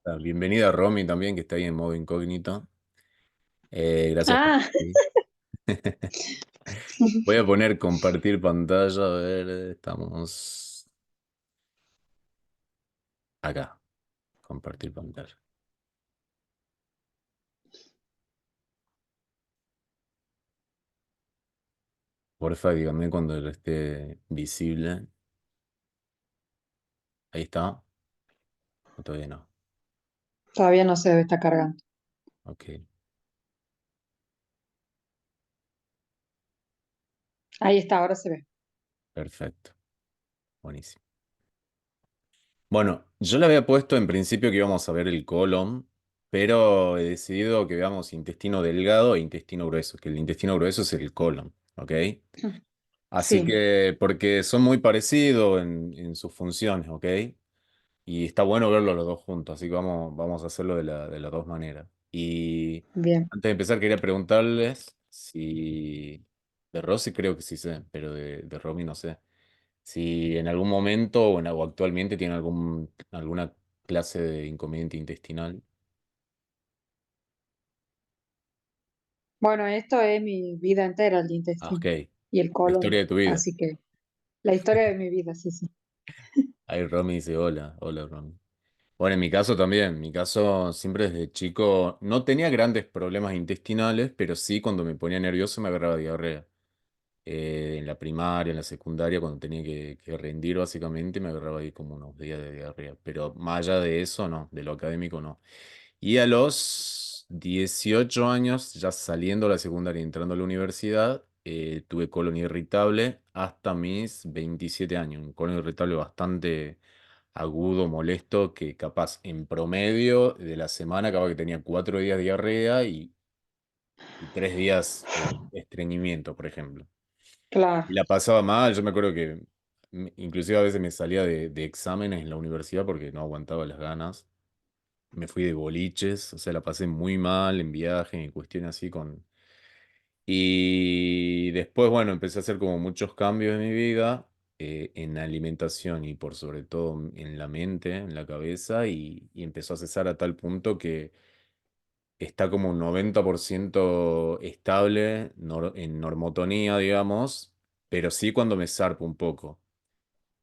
Bienvenida Romy también, que está ahí en modo incógnito. Gracias por Ah, estar ahí. Voy a poner compartir pantalla. A ver, estamos acá. Compartir pantalla. Porfa, dígame cuando esté visible. Ahí está. ¿O todavía no? todavía no se debe estar cargando. Ok, Ahí está, ahora se ve. perfecto. Buenísimo. Bueno, yo le había puesto en principio que íbamos a ver el colon, pero he decidido que veamos intestino delgado e intestino grueso, que el intestino grueso es el colon, ¿ok? Así Sí, que, porque son muy parecidos en sus funciones, ¿ok? Y está bueno verlos los dos juntos, así que vamos a hacerlo de las dos maneras. Y bien. antes de empezar, quería preguntarles si, de Rosy creo que sí sé, pero de Romy no sé, si en algún momento o actualmente tiene alguna clase de inconveniente intestinal. Bueno, esto es mi vida entera, el Ah, ok, intestino y el la colon. historia de tu vida. Así que la historia de mi vida, sí, sí. Ahí Romy dice, hola, hola Romy. Bueno, en mi caso también, en mi caso siempre desde chico no tenía grandes problemas intestinales, pero sí cuando me ponía nervioso me agarraba diarrea. En la primaria, en la secundaria, cuando tenía que rendir básicamente, me agarraba ahí como unos días de diarrea. Pero más allá de eso, no, de lo académico no. Y a los 18 años, ya saliendo de la secundaria y entrando a la universidad, tuve colon irritable hasta mis 27 años. Un colon irritable bastante agudo, molesto, que capaz en promedio de la semana, capaz que tenía 4 días de diarrea y 3 días estreñimiento, por ejemplo. Claro, Y la pasaba mal, yo me acuerdo que inclusive a veces me salía de exámenes en la universidad porque no aguantaba las ganas. Me fui de boliches, o sea, la pasé muy mal en viaje, en cuestiones así con... Y después, bueno, empecé a hacer como muchos cambios en mi vida, en la alimentación y por sobre todo en la mente, en la cabeza, y empezó a cesar a tal punto que está como un 90% estable en normotonía, digamos, pero sí cuando me zarpo un poco.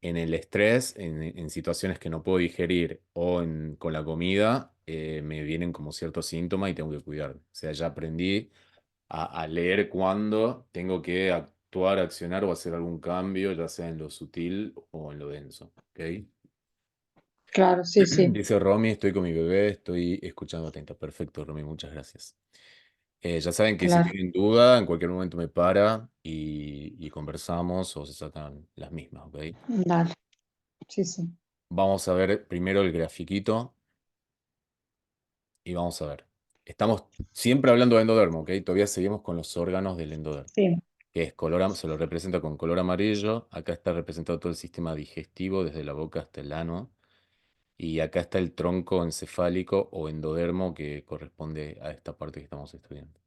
En el estrés, en situaciones que no puedo digerir o con la comida, me vienen como ciertos síntomas y tengo que cuidarme. O sea, ya aprendí a leer cuándo tengo que actuar, accionar o hacer algún cambio, ya sea en lo sutil o en lo denso. ¿Ok? claro, sí, sí, Dice Romy, estoy con mi bebé, estoy escuchando atenta. Perfecto, Romy, muchas gracias. Ya saben que si claro. tienen duda, en cualquier momento me para y conversamos o se sacan las mismas, ¿ok? Dale, sí, sí. Vamos a ver primero el grafiquito y vamos a ver. Estamos siempre hablando de endodermo, ¿ok? Todavía seguimos con los órganos del endodermo, Sí, que es color, se lo representa con color amarillo. Acá está representado todo el sistema digestivo, desde la boca hasta el ano. Y acá está el tronco encefálico o endodermo que corresponde a esta parte que estamos estudiando.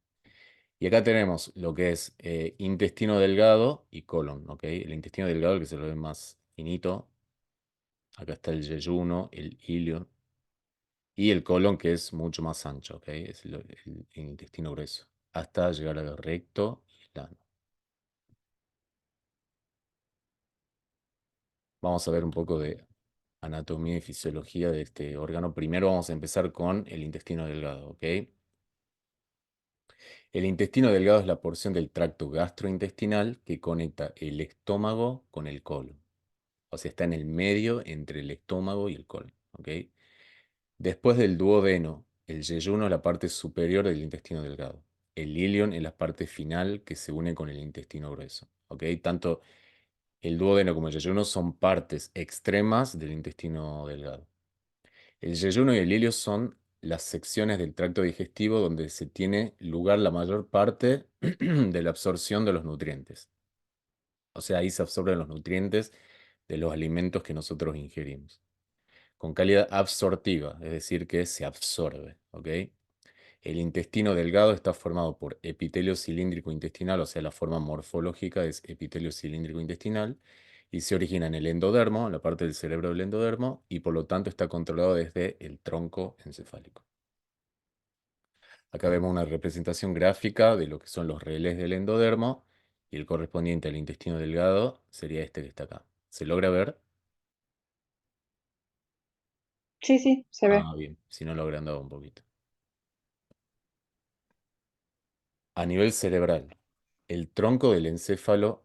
Y acá tenemos lo que es intestino delgado y colon, ¿ok? El intestino delgado, el que se lo ve más finito. Acá está el yeyuno, el ilio. Y el colon, que es mucho más ancho, ¿ok? Es el intestino grueso. Hasta llegar al recto y el ano. Vamos a ver un poco de anatomía y fisiología de este órgano. Primero vamos a empezar con el intestino delgado, ¿ok? El intestino delgado es la porción del tracto gastrointestinal que conecta el estómago con el colon. O sea, está en el medio entre el estómago y el colon, ¿ok? Después del duodeno, el yeyuno es la parte superior del intestino delgado. El ilion es la parte final que se une con el intestino grueso, ¿ok? Tanto el duodeno como el yeyuno son partes extremas del intestino delgado. El yeyuno y el ilio son las secciones del tracto digestivo donde se tiene lugar la mayor parte de la absorción de los nutrientes. O sea, ahí se absorben los nutrientes de los alimentos que nosotros ingerimos. Con calidad absortiva, es decir, que se absorbe, ¿ok? El intestino delgado está formado por epitelio cilíndrico intestinal, o sea, la forma morfológica es epitelio cilíndrico intestinal, y se origina en el endodermo, en la parte del cerebro del endodermo, y por lo tanto está controlado desde el tronco encefálico. Acá vemos una representación gráfica de lo que son los relés del endodermo y el correspondiente al intestino delgado sería este que está acá. ¿Se logra ver? Sí, sí, se ve. Ah, bien, si no lo agrandaba un poquito. A nivel cerebral, el tronco del encéfalo,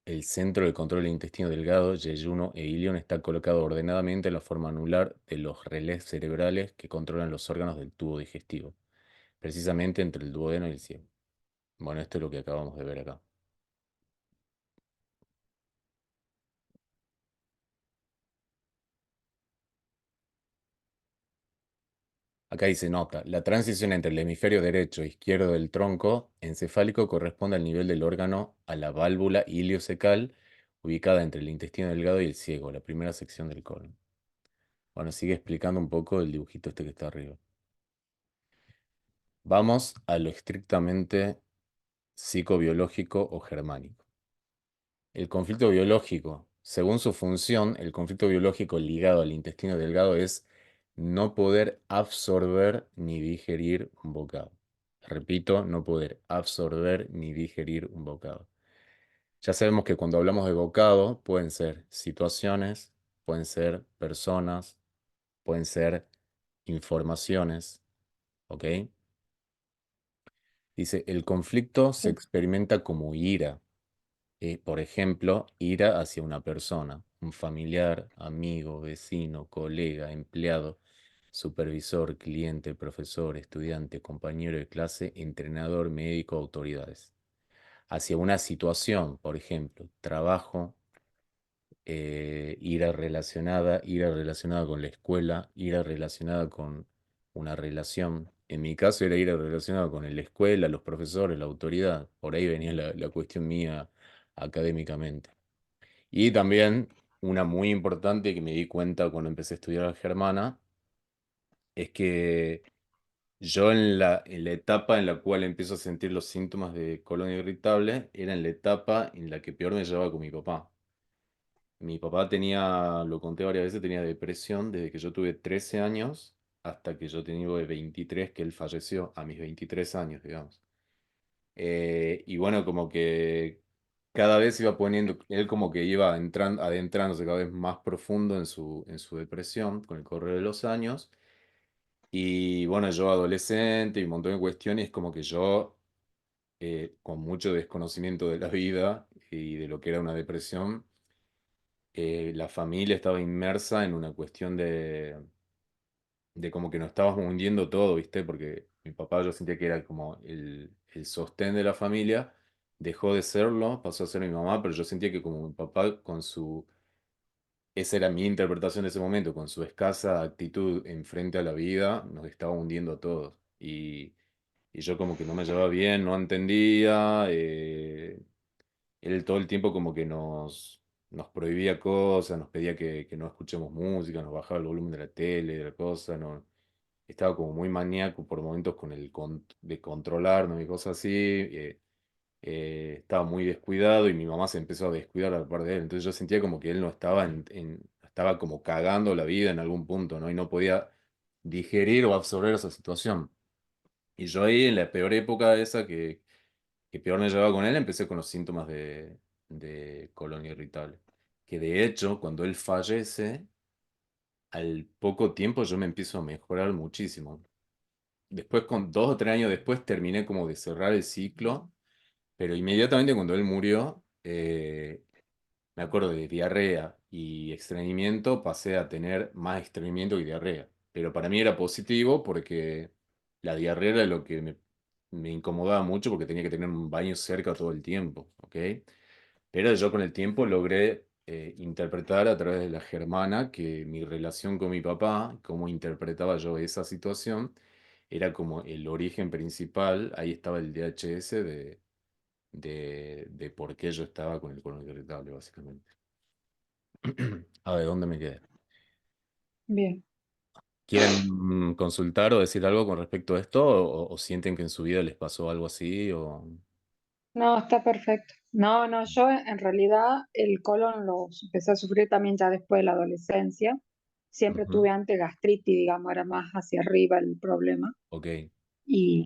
el centro del control del intestino delgado, yeyuno e ilion está colocado ordenadamente en la forma anular de los relés cerebrales que controlan los órganos del tubo digestivo, precisamente entre el duodeno y el ciego. Bueno, esto es lo que acabamos de ver acá. Acá dice nota, la transición entre el hemisferio derecho e izquierdo del tronco encefálico corresponde al nivel del órgano a la válvula iliocecal ubicada entre el intestino delgado y el ciego, la primera sección del colon. Bueno, sigue explicando un poco el dibujito este que está arriba. Vamos a lo estrictamente psicobiológico o germánico. El conflicto biológico, según su función, el conflicto biológico ligado al intestino delgado es no poder absorber ni digerir un bocado. Repito, no poder absorber ni digerir un bocado. Ya sabemos que cuando hablamos de bocado pueden ser situaciones, pueden ser personas, pueden ser informaciones, ¿ok? Dice, el conflicto se Sí. experimenta como ira. Por ejemplo, ira hacia una persona, un familiar, amigo, vecino, colega, empleado, supervisor, cliente, profesor, estudiante, compañero de clase, entrenador, médico, autoridades. Hacia una situación, por ejemplo, trabajo, ira relacionada con la escuela, ira relacionada con una relación. En mi caso era ira relacionada con la escuela, los profesores, la autoridad. Por ahí venía la cuestión mía académicamente. Y también una muy importante que me di cuenta cuando empecé a estudiar germana es que yo en la etapa en la cual empiezo a sentir los síntomas de colon irritable era en la etapa en la que peor me llevaba con mi papá. Mi papá tenía, lo conté varias veces, tenía depresión desde que yo tuve 13 años hasta que yo tenía 23, que él falleció a mis 23 años, digamos. Y bueno, como que cada vez iba poniendo, él como que iba entrando, adentrándose cada vez más profundo en su depresión con el correr de los años. Y bueno, yo adolescente y un montón de cuestiones, como que yo, con mucho desconocimiento de la vida y de lo que era una depresión, la familia estaba inmersa en una cuestión de como que nos estábamos hundiendo todo, ¿viste? Porque mi papá yo sentía que era como el sostén de la familia, dejó de serlo, pasó a ser mi mamá, pero yo sentía que como mi papá con su, esa era mi interpretación de ese momento, con su escasa actitud en frente a la vida, nos estaba hundiendo a todos. Y yo como que no me llevaba bien, no entendía, él todo el tiempo como que nos prohibía cosas, nos pedía que no escuchemos música, nos bajaba el volumen de la tele, de la cosa, no, estaba como muy maníaco por momentos con de controlarnos y cosas así. Estaba muy descuidado y mi mamá se empezó a descuidar a la par de él. Entonces yo sentía como que él no estaba estaba como cagando la vida en algún punto, ¿no? Y no podía digerir o absorber esa situación. Y yo ahí en la peor época esa que peor me llevaba con él, empecé con los síntomas de colon irritable. Que de hecho, cuando él fallece, al poco tiempo yo me empiezo a mejorar muchísimo. Después, con 2 o 3 años después, terminé como de cerrar el ciclo, pero inmediatamente cuando él murió, me acuerdo de diarrea y estreñimiento, pasé a tener más estreñimiento y diarrea. Pero para mí era positivo porque la diarrea era lo que me incomodaba mucho porque tenía que tener un baño cerca todo el tiempo, ¿ok? Pero yo con el tiempo logré interpretar a través de la germana que mi relación con mi papá, cómo interpretaba yo esa situación, era como el origen principal, ahí estaba el DHS de por qué yo estaba con el colon irritable, básicamente. A ver, ¿dónde me quedé? Bien. ¿Quieren consultar o decir algo con respecto a esto? O sienten que en su vida les pasó algo así? O... No, está perfecto. No, no, yo en realidad el colon lo empecé a sufrir también ya después de la adolescencia. Siempre Ujú. tuve antes gastritis, digamos, era más hacia arriba el problema. Ok, Y,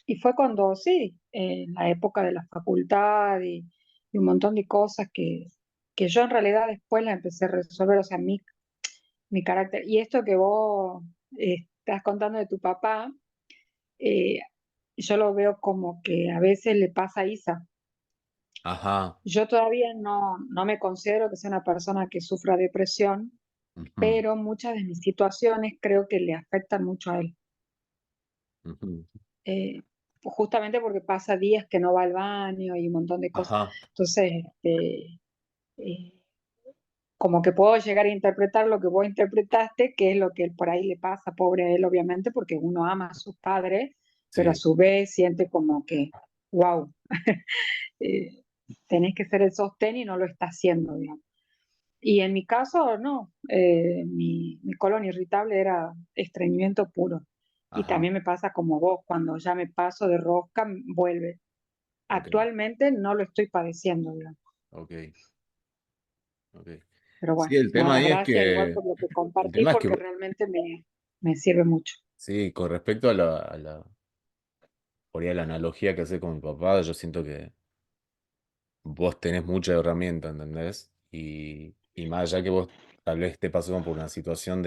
y fue cuando, sí, en la época de la facultad y un montón de cosas que yo en realidad después las empecé a resolver, o sea, mi carácter. Y esto que vos estás contando de tu papá, eh, yo lo veo como que a veces le pasa a Isa. ajá, Yo todavía no me considero que sea una persona que sufra depresión, ujú, pero muchas de mis situaciones creo que le afectan mucho a él. ujú, Eh, Justamente porque pasa días que no va al baño y un montón de cosas. ajá, Entonces, eh, como que puedo llegar a interpretar lo que vos interpretaste, que es lo que por ahí le pasa, pobre a él, obviamente, porque uno ama a sus padres, pero a sí, su vez siente como que, wow, eh, tenés que ser el sostén y no lo está haciendo, digamos. Y en mi caso, no, mi colon irritable era estreñimiento puro. Y ajá, también me pasa como vos, cuando ya me paso de rosca, vuelve. ok, Actualmente no lo estoy padeciendo, digamos. ok, ok. Pero Sí, bueno, el tema nada, ahí es gracias igual que, por lo que el compartí, tema es que, porque realmente me sirve mucho. sí, con respecto por ahí a la analogía que hace con mi papá, yo siento que vos tenés mucha herramienta, ¿entendés? Y más allá que vos tal vez te pasó por una situación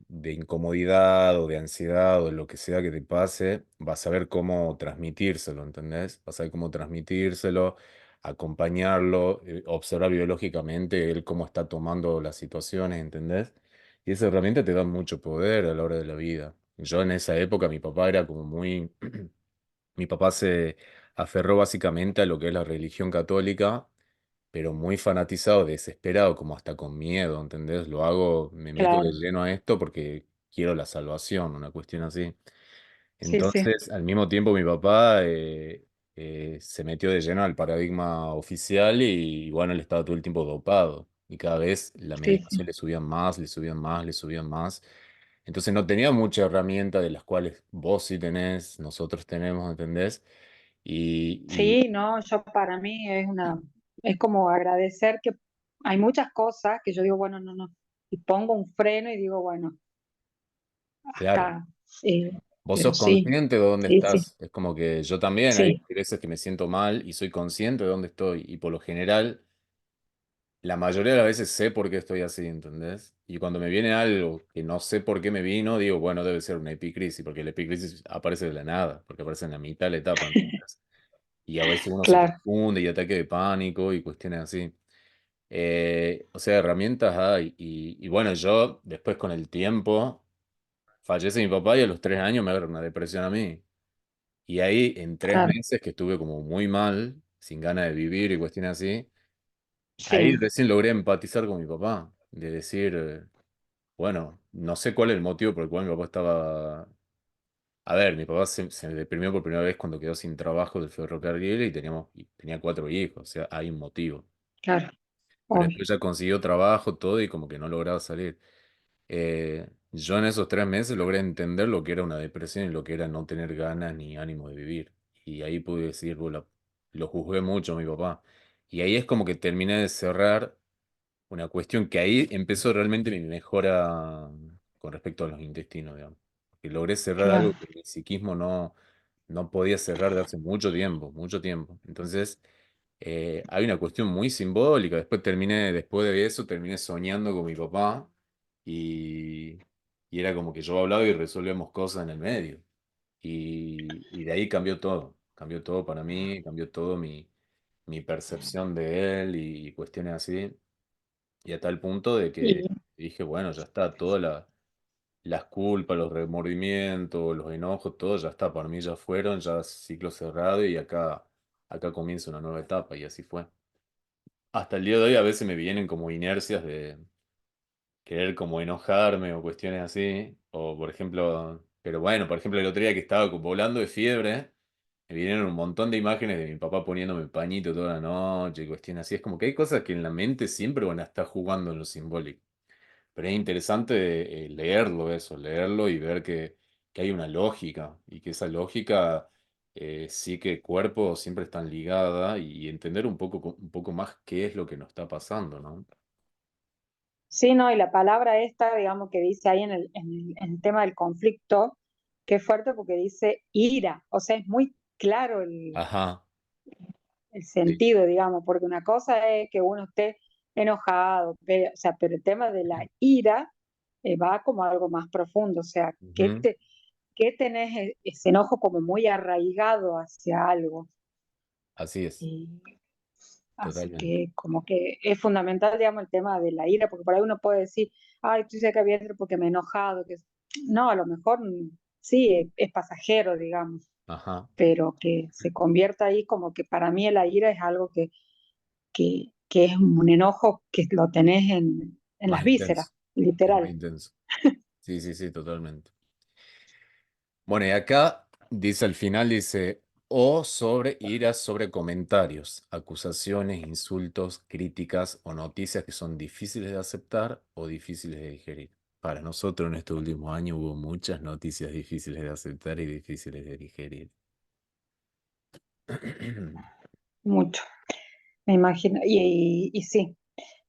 de incomodidad o de ansiedad o lo que sea que te pase, vas a ver cómo transmitírselo, ¿entendés? Vas a ver cómo transmitírselo, acompañarlo, observar biológicamente él cómo está tomando las situaciones, ¿entendés? Y esa herramienta te da mucho poder a la hora de la vida. Yo en esa época, mi papá era como muy... Mi papá se aferró básicamente a lo que es la religión católica, pero muy fanatizado, desesperado, como hasta con miedo, ¿entendés? Lo hago, me meto de Claro, lleno a esto porque quiero la salvación, una cuestión así. sí, sí, Entonces, al mismo tiempo, mi papá se metió de lleno al paradigma oficial y, bueno, él estaba todo el tiempo dopado. Y cada vez la sí, sí, medicación le subían más, le subían más, le subían más. Entonces no tenía mucha herramienta de las cuales vos sí tenés, nosotros tenemos, ¿entendés? Y, sí, no, yo para mí es como agradecer que hay muchas cosas que yo digo, bueno, no, no, y pongo un freno y digo, bueno, claro, hasta, vos pero sos sí, consciente de dónde sí, sí, estás. Es como que yo también, hay sí, veces que me siento mal y soy consciente de dónde estoy. Y por lo general, la mayoría de las veces sé por qué estoy así, ¿entendés? Y cuando me viene algo que no sé por qué me vino, digo, bueno, debe ser una epicrisis, porque la epicrisis aparece de la nada, porque aparece en la mitad de la etapa, ¿entendés? Y a veces uno se claro, confunde y ataque de pánico y cuestiones así. O sea, herramientas hay. Y bueno, yo después con el tiempo, fallece mi papá y a los 3 años me agarra una depresión a mí. Y ahí en tres claro, meses que estuve como muy mal, sin ganas de vivir y cuestiones así, ahí sí, recién logré empatizar con mi papá. De decir, bueno, no sé cuál es el motivo por el cual mi papá estaba... A ver, mi papá se deprimió por primera vez cuando quedó sin trabajo del ferrocarril y tenía 4 hijos, o sea, hay un motivo. claro, Pero obvio, después ya consiguió trabajo, todo, y como que no lograba salir. Yo en esos 3 meses logré entender lo que era una depresión y lo que era no tener ganas ni ánimo de vivir. Y ahí pude decir, "Bueno, lo juzgué mucho a mi papá". Y ahí es como que terminé de cerrar una cuestión que ahí empezó realmente mi mejora con respecto a los intestinos, digamos. Que logré cerrar algo claro. que mi psiquismo no podía cerrar de hace mucho tiempo, mucho tiempo. Entonces, hay una cuestión muy simbólica. Después de eso, terminé soñando con mi papá y, y era como que yo hablaba y resolvíamos cosas en el medio. Y de ahí cambió todo para mí, cambió todo mi percepción de él y cuestiones así. Y a tal punto de que Y, dije, bueno, ya está, todas las culpas, los remordimientos, los enojos, todo ya está, para mí ya fueron, ya ciclo cerrado y acá comienza una nueva etapa y así fue. Hasta el día de hoy a veces me vienen como inercias de querer como enojarme o cuestiones así, o por ejemplo, pero bueno, por ejemplo el otro día que estaba volando de fiebre, me vinieron un montón de imágenes de mi papá poniéndome pañito toda la noche y cuestiones así, es como que hay cosas que en la mente siempre van a estar jugando en lo simbólico. Pero es interesante leerlo eso, leerlo y ver que hay una lógica y que esa lógica psique, cuerpo siempre están ligadas y entender un poco más qué es lo que nos está pasando, ¿no? Sí, no, y la palabra esta, digamos, que dice ahí en el tema del conflicto, que es fuerte porque dice ira, o sea, es muy claro Ajá, el sí. sentido, digamos, porque una cosa es que uno esté enojado, o sea, pero el tema de la ira va como algo más profundo, o sea, Ujú. que tenés ese enojo como muy arraigado hacia algo. Así es, Y así totalmente. que como que es fundamental, digamos, el tema de la ira, porque por ahí uno puede decir, ay, estoy cerca bien porque me he enojado, que no, a lo mejor sí, es pasajero, digamos, Ajá, pero que se convierta ahí como que para mí la ira es algo que es un enojo que lo tenés en más las vísceras, intenso, es más literal. intenso. Sí, sí, sí, totalmente. Bueno, y acá dice al final, dice, o sobre iras sobre comentarios, acusaciones, insultos, críticas o noticias que son difíciles de aceptar o difíciles de digerir. Para nosotros en este último año hubo muchas noticias difíciles de aceptar y difíciles de digerir. Mucho, me imagino. Y sí.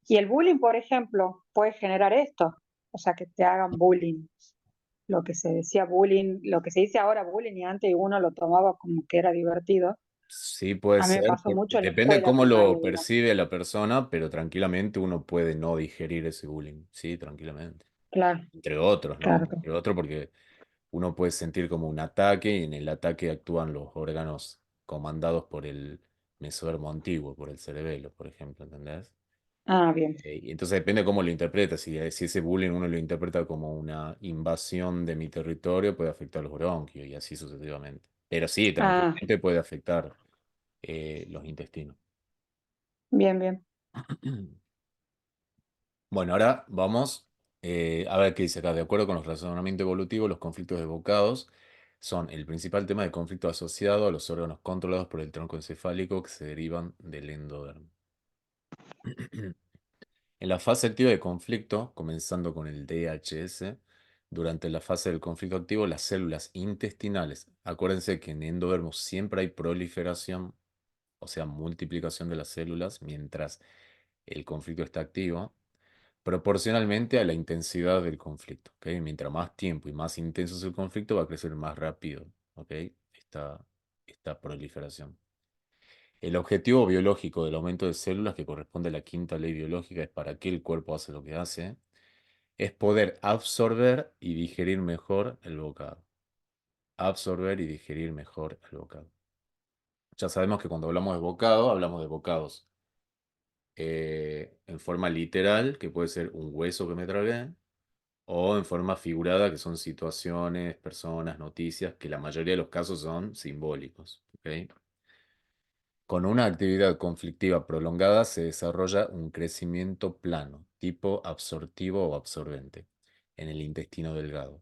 Y el bullying, por ejemplo, puede generar esto, o sea, que te hagan bullying. Lo que se decía bullying, lo que se dice ahora bullying y antes uno lo tomaba como que era divertido. Sí, puede A mí me ser. pasó mucho en la Depende de escuela cómo primaria, lo digamos. percibe la persona, pero tranquilamente uno puede no digerir ese bullying. Sí, tranquilamente. Claro, Entre otros, ¿no? claro. Entre otros porque uno puede sentir como un ataque y en el ataque actúan los órganos comandados por el mesodermo antiguo, por el cerebelo, por ejemplo, ¿entendés? Ah, bien. Y entonces depende cómo lo interpreta. Si ese bullying uno lo interpreta como una invasión de mi territorio, puede afectar los bronquios y así sucesivamente. Pero sí, Ah, tranquilamente puede afectar los intestinos. bien, bien. Bueno, ahora vamos a ver qué dice acá. De acuerdo con los razonamientos evolutivos, los conflictos evocados son el principal tema de conflicto asociado a los órganos controlados por el tronco encefálico que se derivan del endodermo. En la fase activa de conflicto, comenzando con el DHS, durante la fase del conflicto activo, las células intestinales, acuérdense que en endodermo siempre hay proliferación, o sea, multiplicación de las células mientras el conflicto está activo proporcionalmente a la intensidad del conflicto. ¿Ok? Mientras más tiempo y más intenso es el conflicto, va a crecer más rápido. ¿Ok? Esta, esta proliferación. El objetivo biológico del aumento de células, que corresponde a la quinta ley biológica, es para qué el cuerpo hace lo que hace, es poder absorber y digerir mejor el bocado. Absorber y digerir mejor el bocado. Ya sabemos que cuando hablamos de bocados en forma literal, que puede ser un hueso que me tragué, o en forma figurada, que son situaciones, personas, noticias, que la mayoría de los casos son simbólicos. ¿Ok? Con una actividad conflictiva prolongada se desarrolla un crecimiento plano, tipo absortivo o absorbente, en el intestino delgado.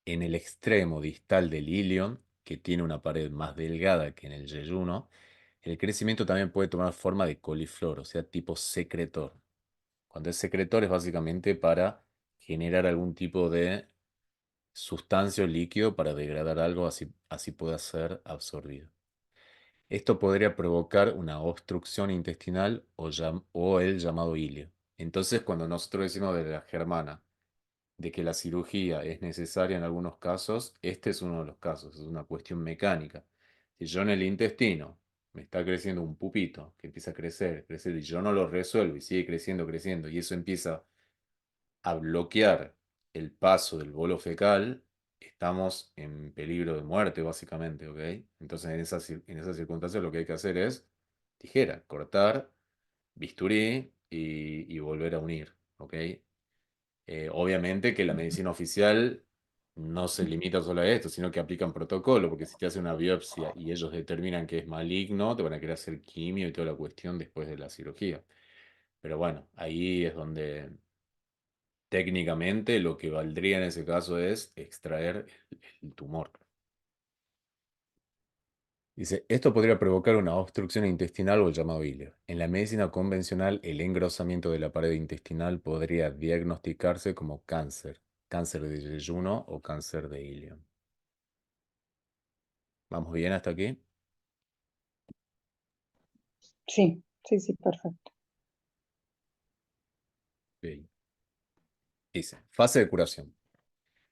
En el extremo distal del ilion, que tiene una pared más delgada que en el yeyuno, el crecimiento también puede tomar forma de coliflor, o sea, tipo secretor. Cuando es secretor es básicamente para generar algún tipo de sustancia o líquido para degradar algo, así pueda ser absorbido. Esto podría provocar una obstrucción intestinal o el llamado ilio. Entonces, cuando nosotros decimos de la germana, de que la cirugía es necesaria en algunos casos, este es uno de los casos, es una cuestión mecánica. Si yo en el intestino me está creciendo un pupito que empieza a crecer, crecer, y yo no lo resuelvo y sigue creciendo, creciendo, y eso empieza a bloquear el paso del bolo fecal, estamos en peligro de muerte, básicamente, ¿ok? Entonces, en esas circunstancias lo que hay que hacer es tijera, cortar, bisturí y volver a unir, ¿ok? Obviamente que la medicina oficial no se limita solo a esto, sino que aplican protocolo, porque si te hacen una biopsia y ellos determinan que es maligno, te van a querer hacer quimio y toda la cuestión después de la cirugía. Pero bueno, ahí es donde técnicamente lo que valdría en ese caso es extraer el tumor. Dice, esto podría provocar una obstrucción intestinal o el llamado ilio. En la medicina convencional, el engrosamiento de la pared intestinal podría diagnosticarse como cáncer, cáncer de yeyuno o cáncer de ilio. ¿Vamos bien hasta aquí? Sí, sí, sí, perfecto. Ok. Dice, fase de curación.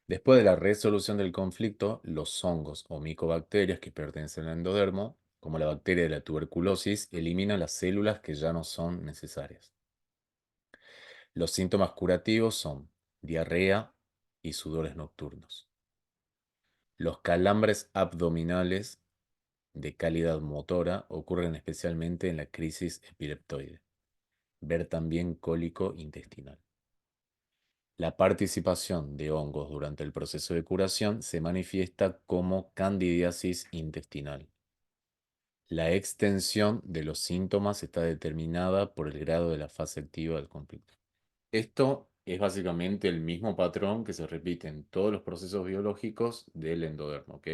Después de la resolución del conflicto, los hongos o micobacterias que pertenecen al endodermo, como la bacteria de la tuberculosis, eliminan las células que ya no son necesarias. Los síntomas curativos son diarrea y sudores nocturnos. Los calambres abdominales de calidad motora ocurren especialmente en la crisis epileptoide. Ver también cólico intestinal. La participación de hongos durante el proceso de curación se manifiesta como candidiasis intestinal. La extensión de los síntomas está determinada por el grado de la fase activa del conflicto. Esto es básicamente el mismo patrón que se repite en todos los procesos biológicos del endodermo, ¿ok?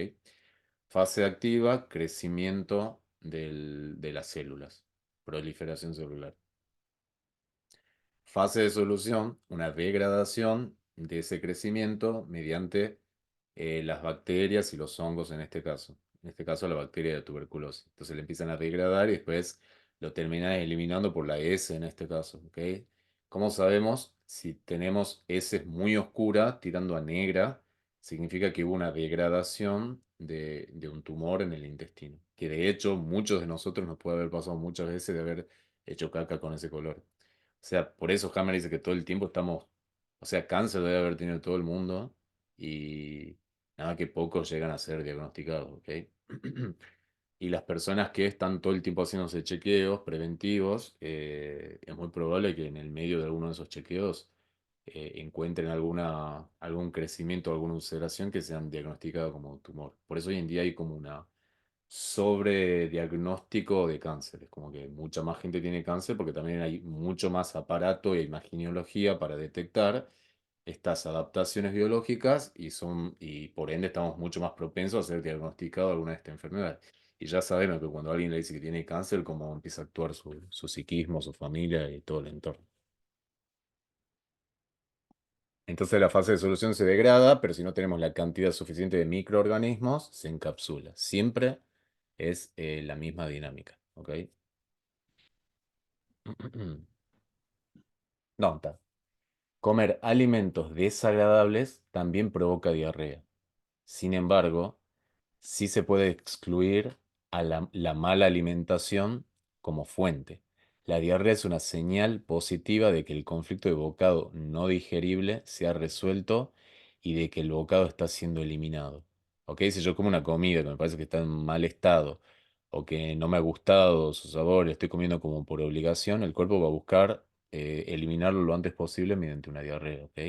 Fase activa, crecimiento de las células, proliferación celular. Fase de solución, una degradación de ese crecimiento mediante las bacterias y los hongos en este caso. En este caso, la bacteria de tuberculosis. Entonces le empiezan a degradar y después lo terminan eliminando por la S en este caso. ¿Ok? ¿Cómo sabemos? Si tenemos S muy oscura tirando a negra, significa que hubo una degradación de un tumor en el intestino. Que de hecho, muchos de nosotros nos puede haber pasado muchas veces de haber hecho caca con ese color. O sea, por eso Hammer dice que todo el tiempo estamos, o sea, cáncer debe haber tenido todo el mundo y nada que pocos llegan a ser diagnosticados, ¿ok? Y las personas que están todo el tiempo haciéndose chequeos preventivos, es muy probable que en el medio de alguno de esos chequeos encuentren algún crecimiento, alguna ulceración que sean diagnosticados como tumor. Por eso hoy en día hay como una sobre diagnóstico de cáncer. Es como que mucha más gente tiene cáncer porque también hay mucho más aparato y hay más gineología para detectar estas adaptaciones biológicas y por ende estamos mucho más propensos a ser diagnosticados de alguna de estas enfermedades. Y ya sabemos que cuando alguien le dice que tiene cáncer, cómo empieza a actuar su psiquismo, su familia y todo el entorno. Entonces la fase de solución se degrada, pero si no tenemos la cantidad suficiente de microorganismos, se encapsula. Siempre es la misma dinámica, ¿ok? Nota. Comer alimentos desagradables también provoca diarrea. Sin embargo, sí se puede excluir a la mala alimentación como fuente. La diarrea es una señal positiva de que el conflicto de bocado no digerible se ha resuelto y de que el bocado está siendo eliminado. ¿Ok? Si yo como una comida que me parece que está en mal estado o que no me ha gustado su sabor, estoy comiendo como por obligación, el cuerpo va a buscar eliminarlo lo antes posible mediante una diarrea. ¿Ok?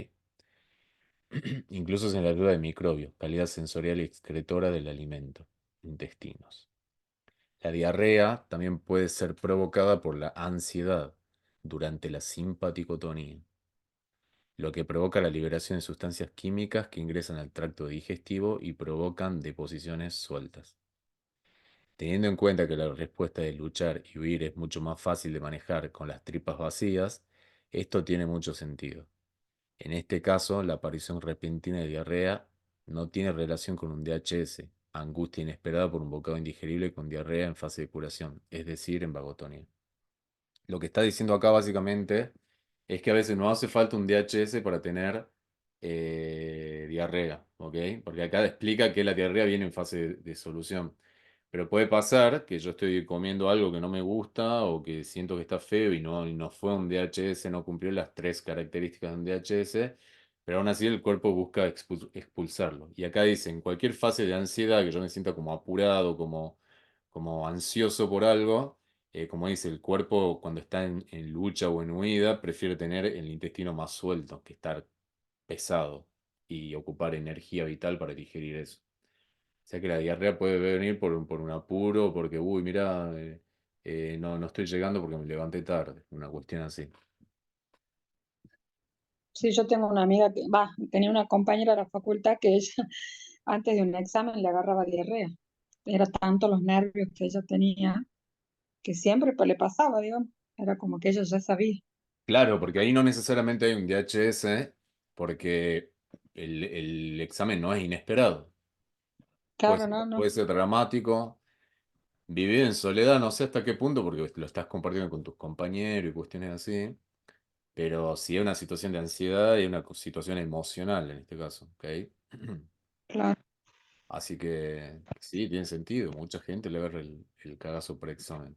Incluso sin la ayuda de microbios, calidad sensorial y excretora del alimento, intestinos. La diarrea también puede ser provocada por la ansiedad durante la simpaticotonía, lo que provoca la liberación de sustancias químicas que ingresan al tracto digestivo y provocan deposiciones sueltas. Teniendo en cuenta que la respuesta de luchar y huir es mucho más fácil de manejar con las tripas vacías, esto tiene mucho sentido. En este caso, la aparición repentina de diarrea no tiene relación con un DHS, angustia inesperada por un bocado indigerible con diarrea en fase de curación, es decir, en vagotonía. Lo que está diciendo acá básicamente es que a veces no hace falta un DHS para tener diarrea, ¿ok? Porque acá explica que la diarrea viene en fase de solución. Pero puede pasar que yo estoy comiendo algo que no me gusta o que siento que está feo y no fue un DHS, no cumplió las tres características de un DHS, pero aún así el cuerpo busca expulsarlo. Y acá dice, en cualquier fase de ansiedad, que yo me sienta como apurado, como ansioso por algo, como dice, el cuerpo cuando está en lucha o en huida prefiere tener el intestino más suelto que estar pesado y ocupar energía vital para digerir eso. O sea que la diarrea puede venir por un apuro, porque, uy, mira, no estoy llegando porque me levanté tarde, una cuestión así. Sí, yo tengo una amiga que, va, tenía una compañera de la facultad que ella antes de un examen le agarraba diarrea. Era tanto los nervios que ella tenía que siempre pues, le pasaba, digamos. Era como que ella ya sabía. Claro, porque ahí no necesariamente hay un DHS, porque el examen no es inesperado. Claro, no, no, Puede ser dramático. Vivir en soledad, no sé hasta qué punto, porque lo estás compartiendo con tus compañeros y cuestiones así. Pero si es una situación de ansiedad y una situación emocional en este caso, ¿ok? claro. Así que sí, tiene sentido. Mucha gente le agarra el cagazo por examen.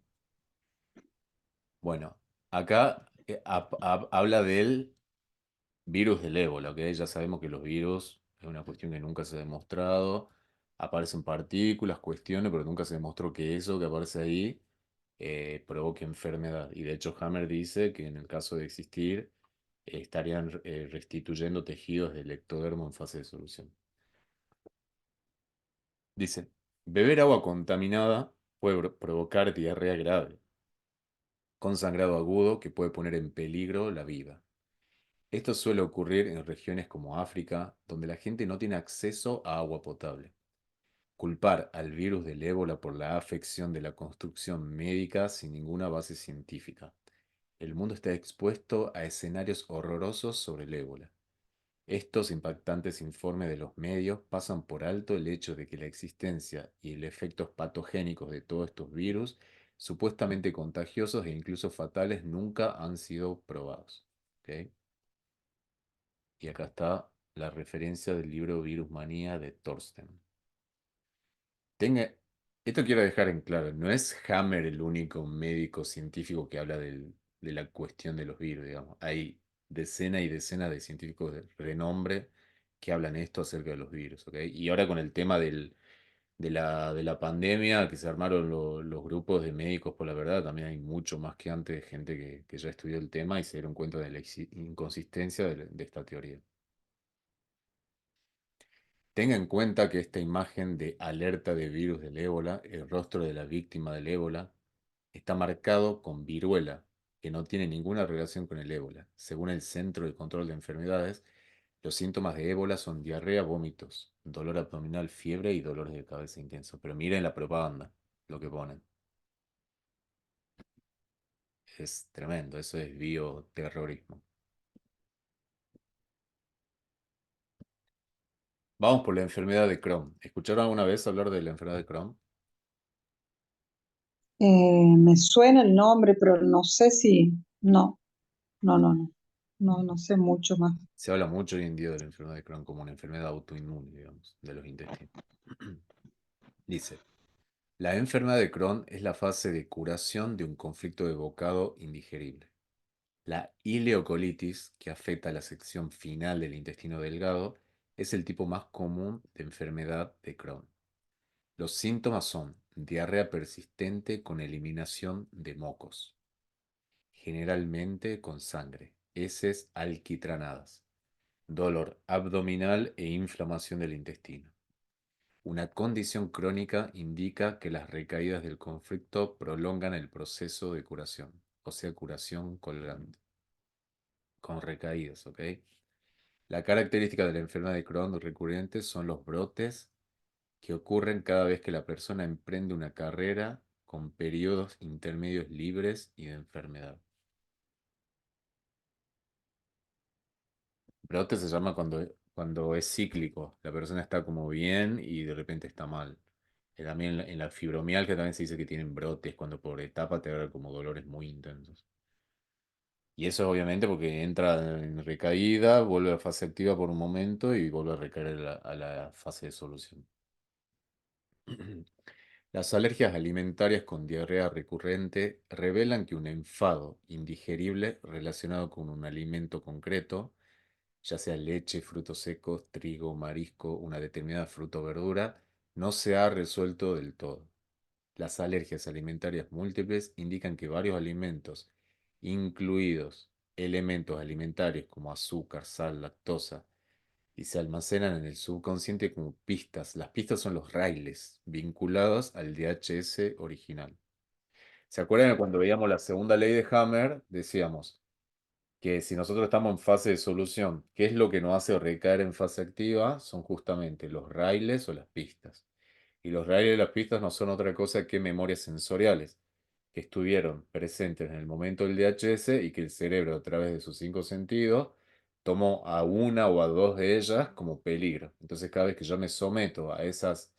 Bueno, acá habla del virus del ébola, ¿ok? Ya sabemos que los virus es una cuestión que nunca se ha demostrado. Aparecen partículas, cuestiones, pero nunca se demostró que eso que aparece ahí provoque enfermedad. Y de hecho, Hammer dice que en el caso de existir, estarían restituyendo tejidos del ectodermo en fase de solución. Dice, beber agua contaminada puede provocar diarrea grave, con sangrado agudo que puede poner en peligro la vida. Esto suele ocurrir en regiones como África, donde la gente no tiene acceso a agua potable. Culpar al virus del ébola por la afección de la construcción médica sin ninguna base científica. El mundo está expuesto a escenarios horrorosos sobre el ébola. Estos impactantes informes de los medios pasan por alto el hecho de que la existencia y los efectos patogénicos de todos estos virus, supuestamente contagiosos e incluso fatales, nunca han sido probados. ¿Ok? Y acá está la referencia del libro Virus Manía de Thorsten. Tenga, esto quiero dejar en claro, no es Hammer el único médico científico que habla de la cuestión de los virus, digamos. Hay decenas y decenas de científicos de renombre que hablan esto acerca de los virus, ¿ok? Y ahora con el tema de la pandemia, que se armaron los grupos de médicos por la verdad, también hay mucho más que antes gente que ya estudió el tema y se dieron cuenta de la inconsistencia de esta teoría. Tenga en cuenta que esta imagen de alerta de virus del ébola, el rostro de la víctima del ébola, está marcado con viruela, que no tiene ninguna relación con el ébola. Según el Centro de Control de Enfermedades, los síntomas de ébola son diarrea, vómitos, dolor abdominal, fiebre y dolores de cabeza intenso. Pero miren la propaganda, lo que ponen. Es tremendo, eso es bioterrorismo. Vamos por la enfermedad de Crohn. ¿Escucharon alguna vez hablar de la enfermedad de Crohn? Me suena el nombre, pero no sé si, no, no, no, no, no, no sé mucho más. Se habla mucho hoy en día de la enfermedad de Crohn como una enfermedad autoinmune, digamos, de los intestinos. Dice, la enfermedad de Crohn es la fase de curación de un conflicto de bocado indigerible. La ileocolitis, que afecta a la sección final del intestino delgado, es el tipo más común de enfermedad de Crohn. Los síntomas son diarrea persistente con eliminación de mocos, generalmente con sangre, heces alquitranadas, dolor abdominal e inflamación del intestino. Una condición crónica indica que las recaídas del conflicto prolongan el proceso de curación, o sea, curación colgante, con recaídas, ¿ok? La característica de la enfermedad de Crohn recurrente son los brotes que ocurren cada vez que la persona emprende una carrera con periodos intermedios libres y de enfermedad. Brote se llama cuando es cíclico, la persona está como bien y de repente está mal. También en la fibromialgia también se dice que tienen brotes cuando por etapa te agarran como dolores muy intensos. Y eso es obviamente porque entra en recaída, vuelve a la fase activa por un momento y vuelve a recaer a la fase de solución. Las alergias alimentarias con diarrea recurrente revelan que un enfado indigerible relacionado con un alimento concreto, ya sea leche, frutos secos, trigo, marisco, una determinada fruta o verdura, no se ha resuelto del todo. Las alergias alimentarias múltiples indican que varios alimentos, incluidos elementos alimentarios como azúcar, sal, lactosa, y se almacenan en el subconsciente como pistas. Las pistas son los raíles vinculados al DHS original. ¿Se acuerdan de cuando veíamos la segunda ley de Hammer? Decíamos que si nosotros estamos en fase de solución, ¿qué es lo que nos hace recaer en fase activa? Son justamente los raíles o las pistas. Y los raíles y las pistas no son otra cosa que memorias sensoriales que estuvieron presentes en el momento del DHS y que el cerebro, a través de sus cinco sentidos, tomó a una o a dos de ellas como peligro. Entonces, cada vez que yo me someto a esas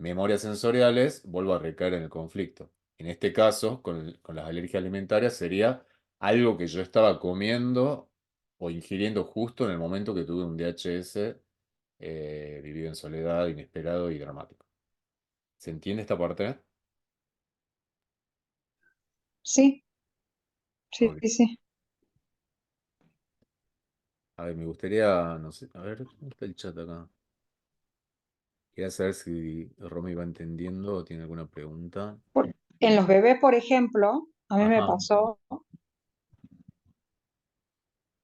memorias sensoriales, vuelvo a recaer en el conflicto. En este caso, con las alergias alimentarias, sería algo que yo estaba comiendo o ingiriendo justo en el momento que tuve un DHS vivido en soledad, inesperado y dramático. ¿Se entiende esta parte? Sí, sí, Ok. sí. A ver, me gustaría, no sé, a ver, ¿cómo está el chat acá? Quería saber si Romy va entendiendo o tiene alguna pregunta. En los bebés, por ejemplo, Ajá,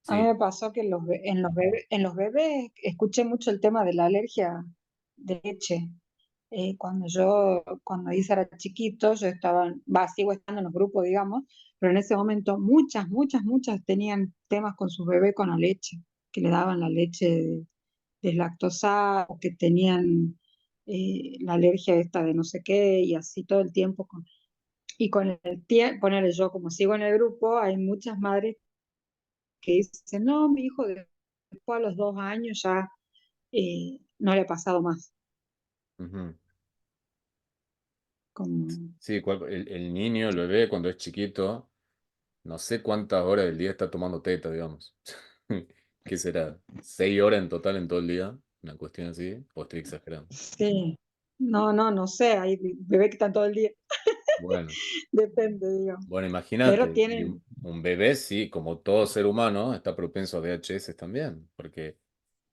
a mí sí. me pasó que en los bebés escuché mucho el tema de la alergia de leche. Cuando Isa era chiquito, yo estaba, sigo estando en los grupos, digamos, pero en ese momento muchas tenían temas con sus bebés con la leche, que le daban la leche deslactosada, o que tenían la alergia esta de no sé qué, y así todo el tiempo. Y con el tiempo, ponerle yo como sigo en el grupo, hay muchas madres que dicen, no, mi hijo después a los 2 años ya no le ha pasado más. Ujú. Como, Sí, el niño, el bebé, cuando es chiquito, no sé cuántas horas del día está tomando teta, digamos. ¿Qué será? ¿6 horas en total en todo el día? Una cuestión así, o estoy exagerando. sí, no sé, hay bebés que están todo el día, Bueno, depende, digamos. bueno, Pero imagínate, y tienen, un bebé, sí, como todo ser humano, está propenso a VHS también, porque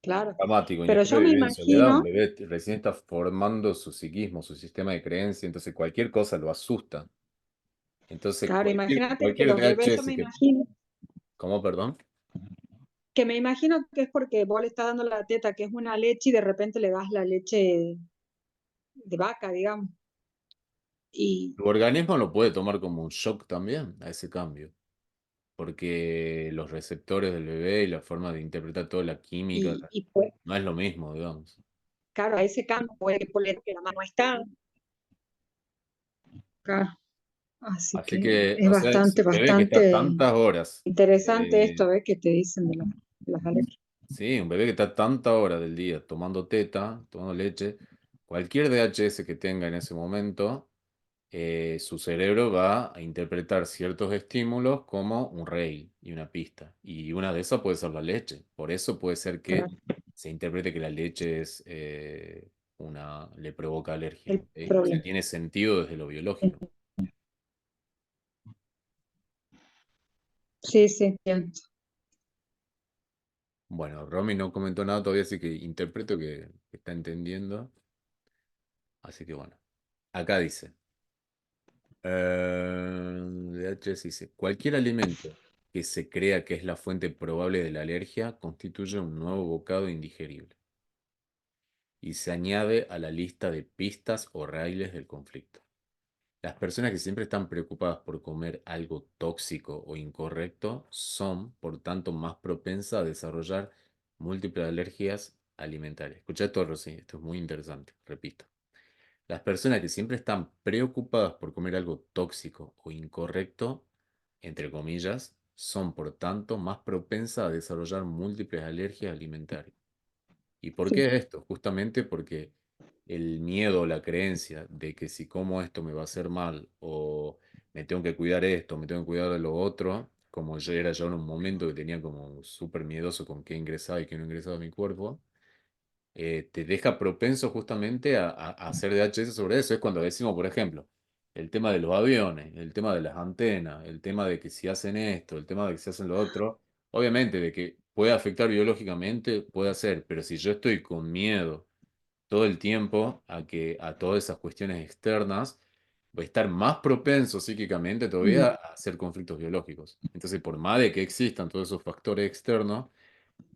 claro, dramático, pero yo inesperado y me vive en soledad, un imagino, bebé recién está formando su psiquismo, su sistema de creencia, entonces cualquier cosa lo asusta. Entonces, claro, imagínate que cualquier los bebés, yo DHS me que... imagino, ¿Cómo, perdón? que me imagino que es porque vos le estás dando la teta, que es una leche, y de repente le das la leche de vaca, digamos. Y, Tu organismo lo puede tomar como un shock también a ese cambio, porque los receptores del bebé y la forma de interpretar toda la química y pues, no es lo mismo, digamos. claro, a ese cambio puede que la mano está, claro. Así Así que que, es o sea, si bastante, un bebé que está bastante tantas horas, interesante eh, esto, ¿ves? Que te dicen de las alergias. sí, un bebé que está tantas horas del día tomando teta, tomando leche, cualquier DHS que tenga en ese momento, su cerebro va a interpretar ciertos estímulos como un rey y una pista. Y una de esas puede ser la leche. Por eso puede ser que Claro, se interprete que la leche le provoca alergia. el ¿Ok? O sea, problema. tiene sentido desde lo biológico. Sí, sí, entiendo. Bueno, Romy no comentó nada todavía, así que interpreto que está entendiendo. Así que bueno, acá dice. DHS dice, cualquier alimento que se crea que es la fuente probable de la alergia constituye un nuevo bocado indigerible y se añade a la lista de pistas o raíles del conflicto. Las personas que siempre están preocupadas por comer algo tóxico o incorrecto son, por tanto, más propensas a desarrollar múltiples alergias alimentarias. Escucha esto, Rosy, esto es muy interesante, repito. Las personas que siempre están preocupadas por comer algo tóxico o incorrecto, entre comillas, son por tanto más propensas a desarrollar múltiples alergias alimentarias. ¿Y por qué Sí, esto? Justamente porque el miedo o la creencia de que si como esto me va a hacer mal o me tengo que cuidar esto, me tengo que cuidar de lo otro, como yo era yo en un momento que tenía como súper miedoso con qué ingresaba y qué no ingresaba a mi cuerpo, te deja propenso justamente a hacer DHS sobre eso. Es cuando decimos, por ejemplo, el tema de los aviones, el tema de las antenas, el tema de que si hacen esto, el tema de que si hacen lo otro, obviamente de que puede afectar biológicamente, puede hacer, pero si yo estoy con miedo todo el tiempo a todas esas cuestiones externas, voy a estar más propenso psíquicamente todavía mm, a hacer conflictos biológicos. Entonces, por más de que existan todos esos factores externos,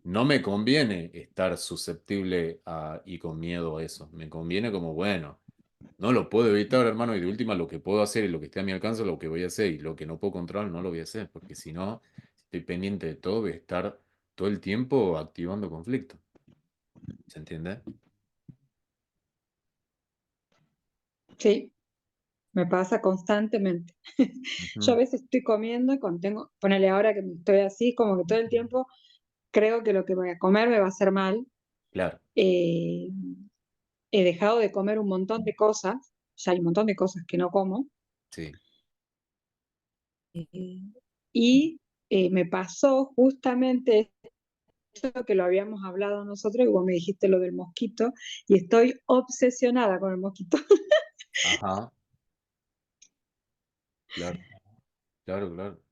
no me conviene estar susceptible y con miedo a eso. Me conviene como, bueno, no lo puedo evitar, hermano, y de última lo que puedo hacer y lo que esté a mi alcance, lo que voy a hacer, y lo que no puedo controlar, no lo voy a hacer, porque si no, si estoy pendiente de todo, voy a estar todo el tiempo activando conflicto. ¿Se entiende? sí, me pasa constantemente. Yo a Ujú. veces estoy comiendo y cuando tengo, ponele ahora que estoy así, como que todo el tiempo creo que lo que voy a comer me va a hacer mal. Claro. eh, he dejado de comer un montón de cosas, ya hay un montón de cosas que no como, Sí. eh, y me pasó justamente esto que lo habíamos hablado nosotros, y vos me dijiste lo del mosquito, y estoy obsesionada con el mosquito. Ajá, claro, claro, claro.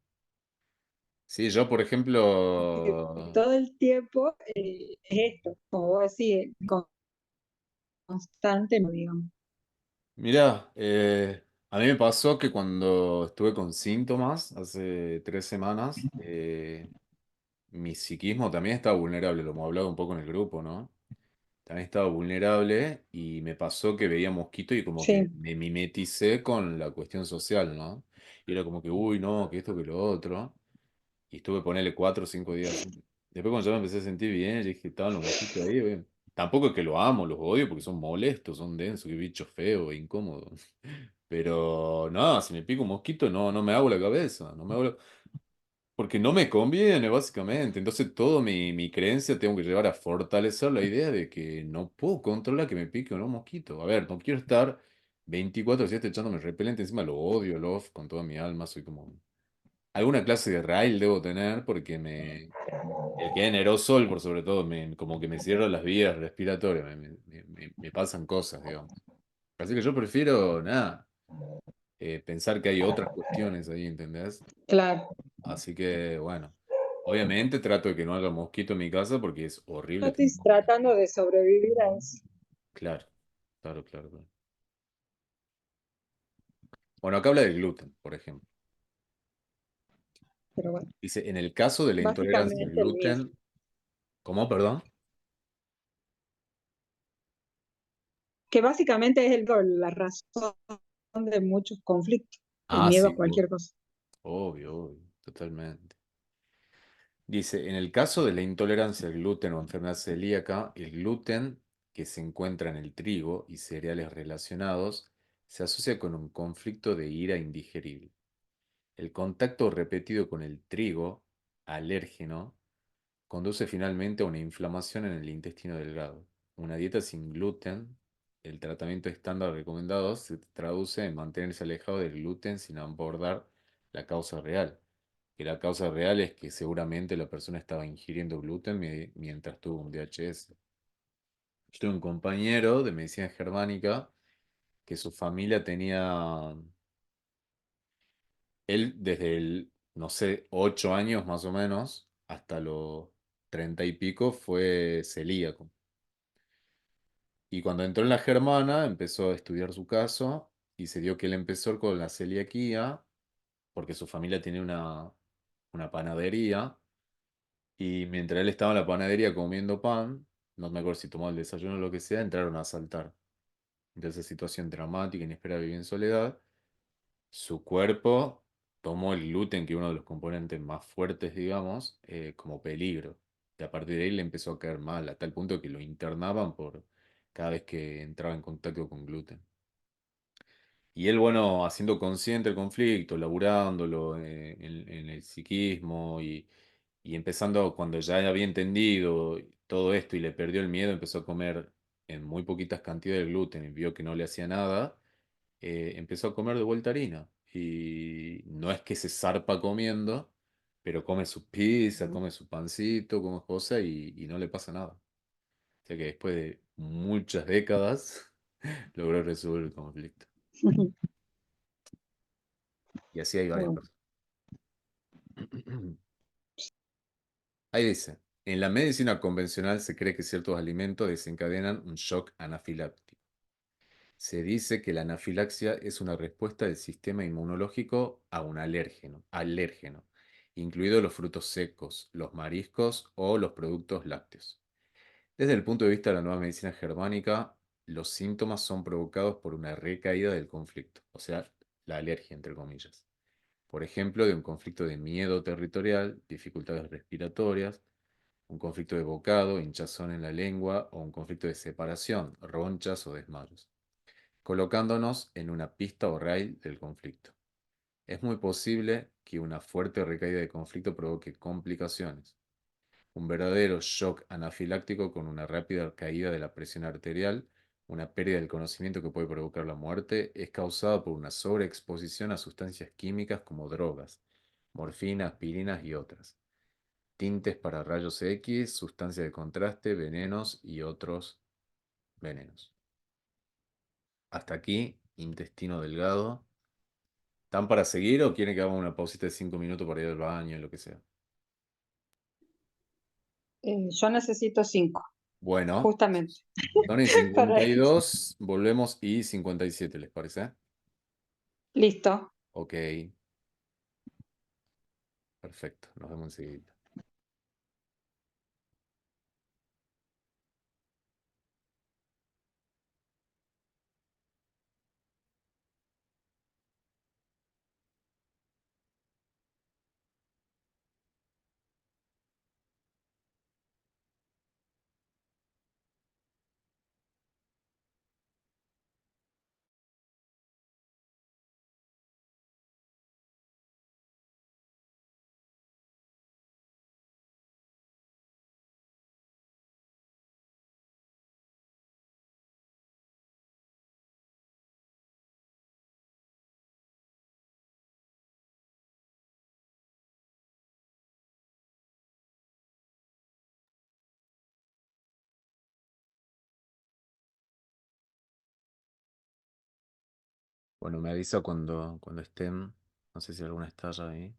Sí, yo, por ejemplo, Todo el tiempo es esto, como vos decís, constante, no digamos. mirá, a mí me pasó que cuando estuve con síntomas hace 3 semanas, mi psiquismo también estaba vulnerable, lo hemos hablado un poco en el grupo, ¿no? También estaba vulnerable y me pasó que veía mosquito y como que Sí, me mimeticé con la cuestión social, ¿no? Y era como que, uy, no, que esto, que lo otro. Y estuve ponerle 4 o 5 días así. Después cuando ya me empecé a sentir bien, yo dije, estaban los mosquitos ahí, bien. Tampoco es que los amo, los odio porque son molestos, son densos, qué bicho feo e incómodo. Pero no, si me pica un mosquito, no, no me hago la cabeza, no me hago porque no me conviene, básicamente. Entonces, toda mi creencia tengo que llevar a fortalecer la idea de que no puedo controlar que me pique o no un mosquito. A ver, no quiero estar 24/7 echándome repelente, encima lo odio, lo odio con toda mi alma, soy como... Alguna clase de rail debo tener porque el que es en aerosol, por sobre todo, como que me cierra las vías respiratorias, me pasan cosas, digamos. Así que yo prefiero, nada, pensar que hay otras cuestiones ahí, ¿entendés? claro. Así que, bueno, obviamente trato de que no haya mosquito en mi casa porque es Yo horrible estoy tener mosquito. tratando de sobrevivir a eso, Claro, claro, claro, claro. Bueno, acá habla del gluten, por ejemplo. pero bueno, Dice, en el caso de la intolerancia al básicamente el miedo, gluten, ¿cómo, perdón? que básicamente es la razón de muchos conflictos, el Ah, miedo a sí, cualquier cosa. obvio, obvio, totalmente. Dice, en el caso de la intolerancia al gluten o enfermedad celíaca, el gluten que se encuentra en el trigo y cereales relacionados se asocia con un conflicto de ira indigerible. El contacto repetido con el trigo, alérgeno, conduce finalmente a una inflamación en el intestino delgado. Una dieta sin gluten, el tratamiento estándar recomendado, se traduce en mantenerse alejado del gluten sin abordar la causa real. Que la causa real es que seguramente la persona estaba ingiriendo gluten mientras tuvo un DHS. Yo tengo un compañero de medicina germánica que su familia tenía, él desde el, no sé, 8 años más o menos, hasta los 30 y pico fue celíaco. Y cuando entró en la germana, empezó a estudiar su caso y se dio que él empezó con la celiaquía, porque su familia tiene una panadería, y mientras él estaba en la panadería comiendo pan, no me acuerdo si tomó el desayuno o lo que sea, entraron a asaltar. Entonces, situación dramática, inesperada, vivía en soledad. Su cuerpo tomó el gluten, que es uno de los componentes más fuertes, digamos, como peligro. Y a partir de ahí le empezó a caer mal, a tal punto que lo internaban por cada vez que entraba en contacto con gluten. Y él, bueno, haciendo consciente el conflicto, laburándolo en el psiquismo y empezando cuando ya había entendido todo esto y le perdió el miedo, empezó a comer en muy poquitas cantidades de gluten y vio que no le hacía nada, empezó a comer de vuelta harina. Y no es que se zarpa comiendo, pero come su pizza, come su pancito, come cosas y no le pasa nada. O sea que después de muchas décadas logró resolver el conflicto. Y así hay varias Bueno, personas. Ahí dice, en la medicina convencional se cree que ciertos alimentos desencadenan un shock anafiláctico. Se dice que la anafilaxia es una respuesta del sistema inmunológico a un alérgeno, incluidos los frutos secos, los mariscos o los productos lácteos. Desde el punto de vista de la nueva medicina germánica, los síntomas son provocados por una recaída del conflicto, o sea, la alergia, entre comillas. Por ejemplo, de un conflicto de miedo territorial, dificultades respiratorias, un conflicto de bocado, hinchazón en la lengua o un conflicto de separación, ronchas o desmayos, colocándonos en una pista o raíz del conflicto. Es muy posible que una fuerte recaída de conflicto provoque complicaciones, un verdadero shock anafiláctico con una rápida caída de la presión arterial Una pérdida del conocimiento que puede provocar la muerte es causada por una sobreexposición a sustancias químicas como drogas, morfina, aspirinas y otras. Tintes para rayos X, sustancias de contraste, venenos y otros venenos. Hasta aquí, intestino delgado. ¿Están para seguir o quieren que hagamos una pausita de 5 minutos para ir al baño, lo que sea? Yo necesito 5, Bueno, justamente, son y para cincuenta y ir. dos, volvemos y 57, ¿les parece? Listo. Ok, perfecto, nos vemos enseguida. Bueno, me avisa cuando estén. No sé si alguna está ya ahí.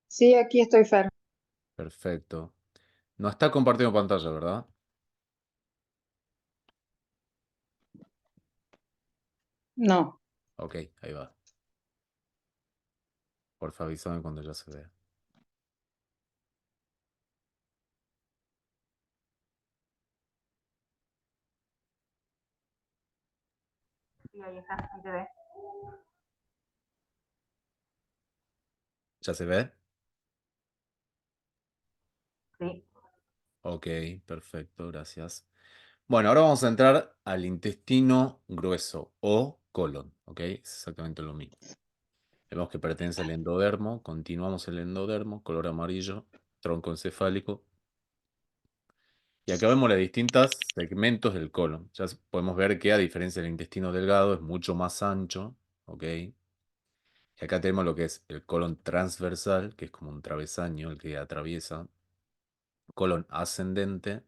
Sí, aquí estoy, Fer. Perfecto. No está compartiendo pantalla, ¿verdad? No. Ok, ahí va. Porfa, avísame cuando ya se vea. Sí, ahí está, ahí te ve. ¿Ya se ve? Sí. Ok, perfecto, gracias. Bueno, ahora vamos a entrar al intestino grueso o colon, ¿ok? Es exactamente lo mismo. Vemos que pertenece al endodermo, continuamos el endodermo, color amarillo, tronco encefálico. Y acá vemos los distintos segmentos del colon. Podemos ver que a diferencia del intestino delgado es mucho más ancho, ¿ok? Y acá tenemos lo que es el colon transversal, que es como un travesaño el que atraviesa, colon ascendente,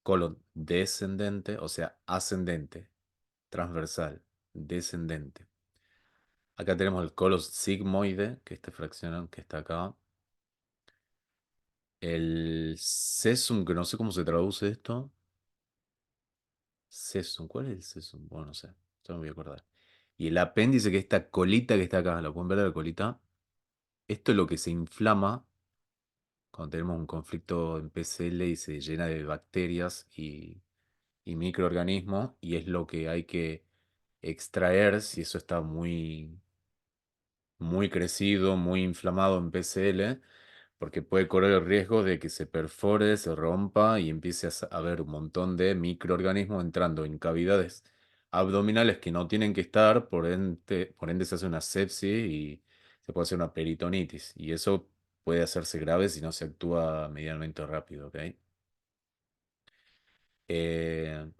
colon descendente, o sea, ascendente, transversal, descendente. Acá tenemos el colon sigmoide, que este fraccionan, que está acá. El cesum, que no sé cómo se traduce esto. Cesum, ¿cuál es el cesum? Bueno, no sé, ya me voy a acordar. Y el apéndice, que es esta colita que está acá, ¿la pueden ver la colita? Esto es lo que se inflama cuando tenemos un conflicto en PCL y se llena de bacterias y microorganismos, y es lo que hay que extraer si eso está muy crecido, muy inflamado en PCL, porque puede correr el riesgo de que se perfore, se rompa y empiece a haber un montón de microorganismos entrando en cavidades abdominales que no tienen que estar, por ende se hace una sepsis y se puede hacer una peritonitis. Y eso puede hacerse grave si no se actúa medianamente rápido, ¿ok?